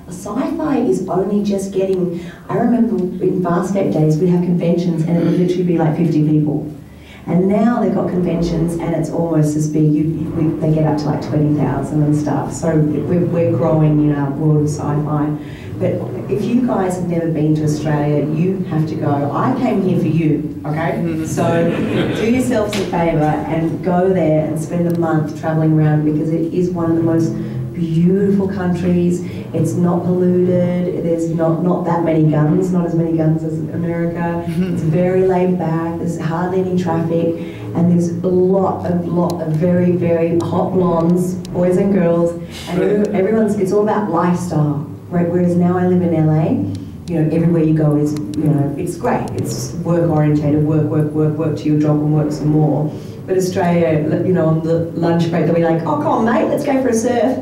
sci-fi is only just getting. I remember in Farscape days we'd have conventions and it would literally be like 50 people. And now they've got conventions and it's almost as big. They get up to like 20,000 and stuff. So we're growing in our world of sci-fi. But if you guys have never been to Australia, you have to go. I came here for you, okay? So do yourselves a favour and go there and spend a month travelling around, because it is one of the most beautiful countries. It's not polluted. There's not that many guns, not as many guns as America. It's very laid back. There's hardly any traffic, and there's a lot of very, very hot blondes, boys and girls, and it's all about lifestyle. Whereas now I live in LA, everywhere you go is, it's great. It's work orientated, work to your job and work some more. But Australia, on the lunch break, they'll be like, oh, come on, mate, let's go for a surf.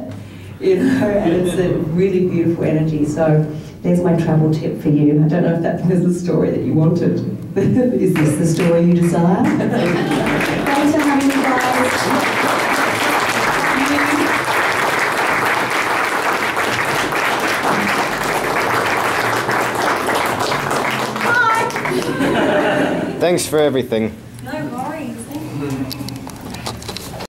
And it's a really beautiful energy. So there's my travel tip for you. I don't know if that was the story that you wanted. Is this the story you desire? Thanks for having me, guys. Thanks for everything.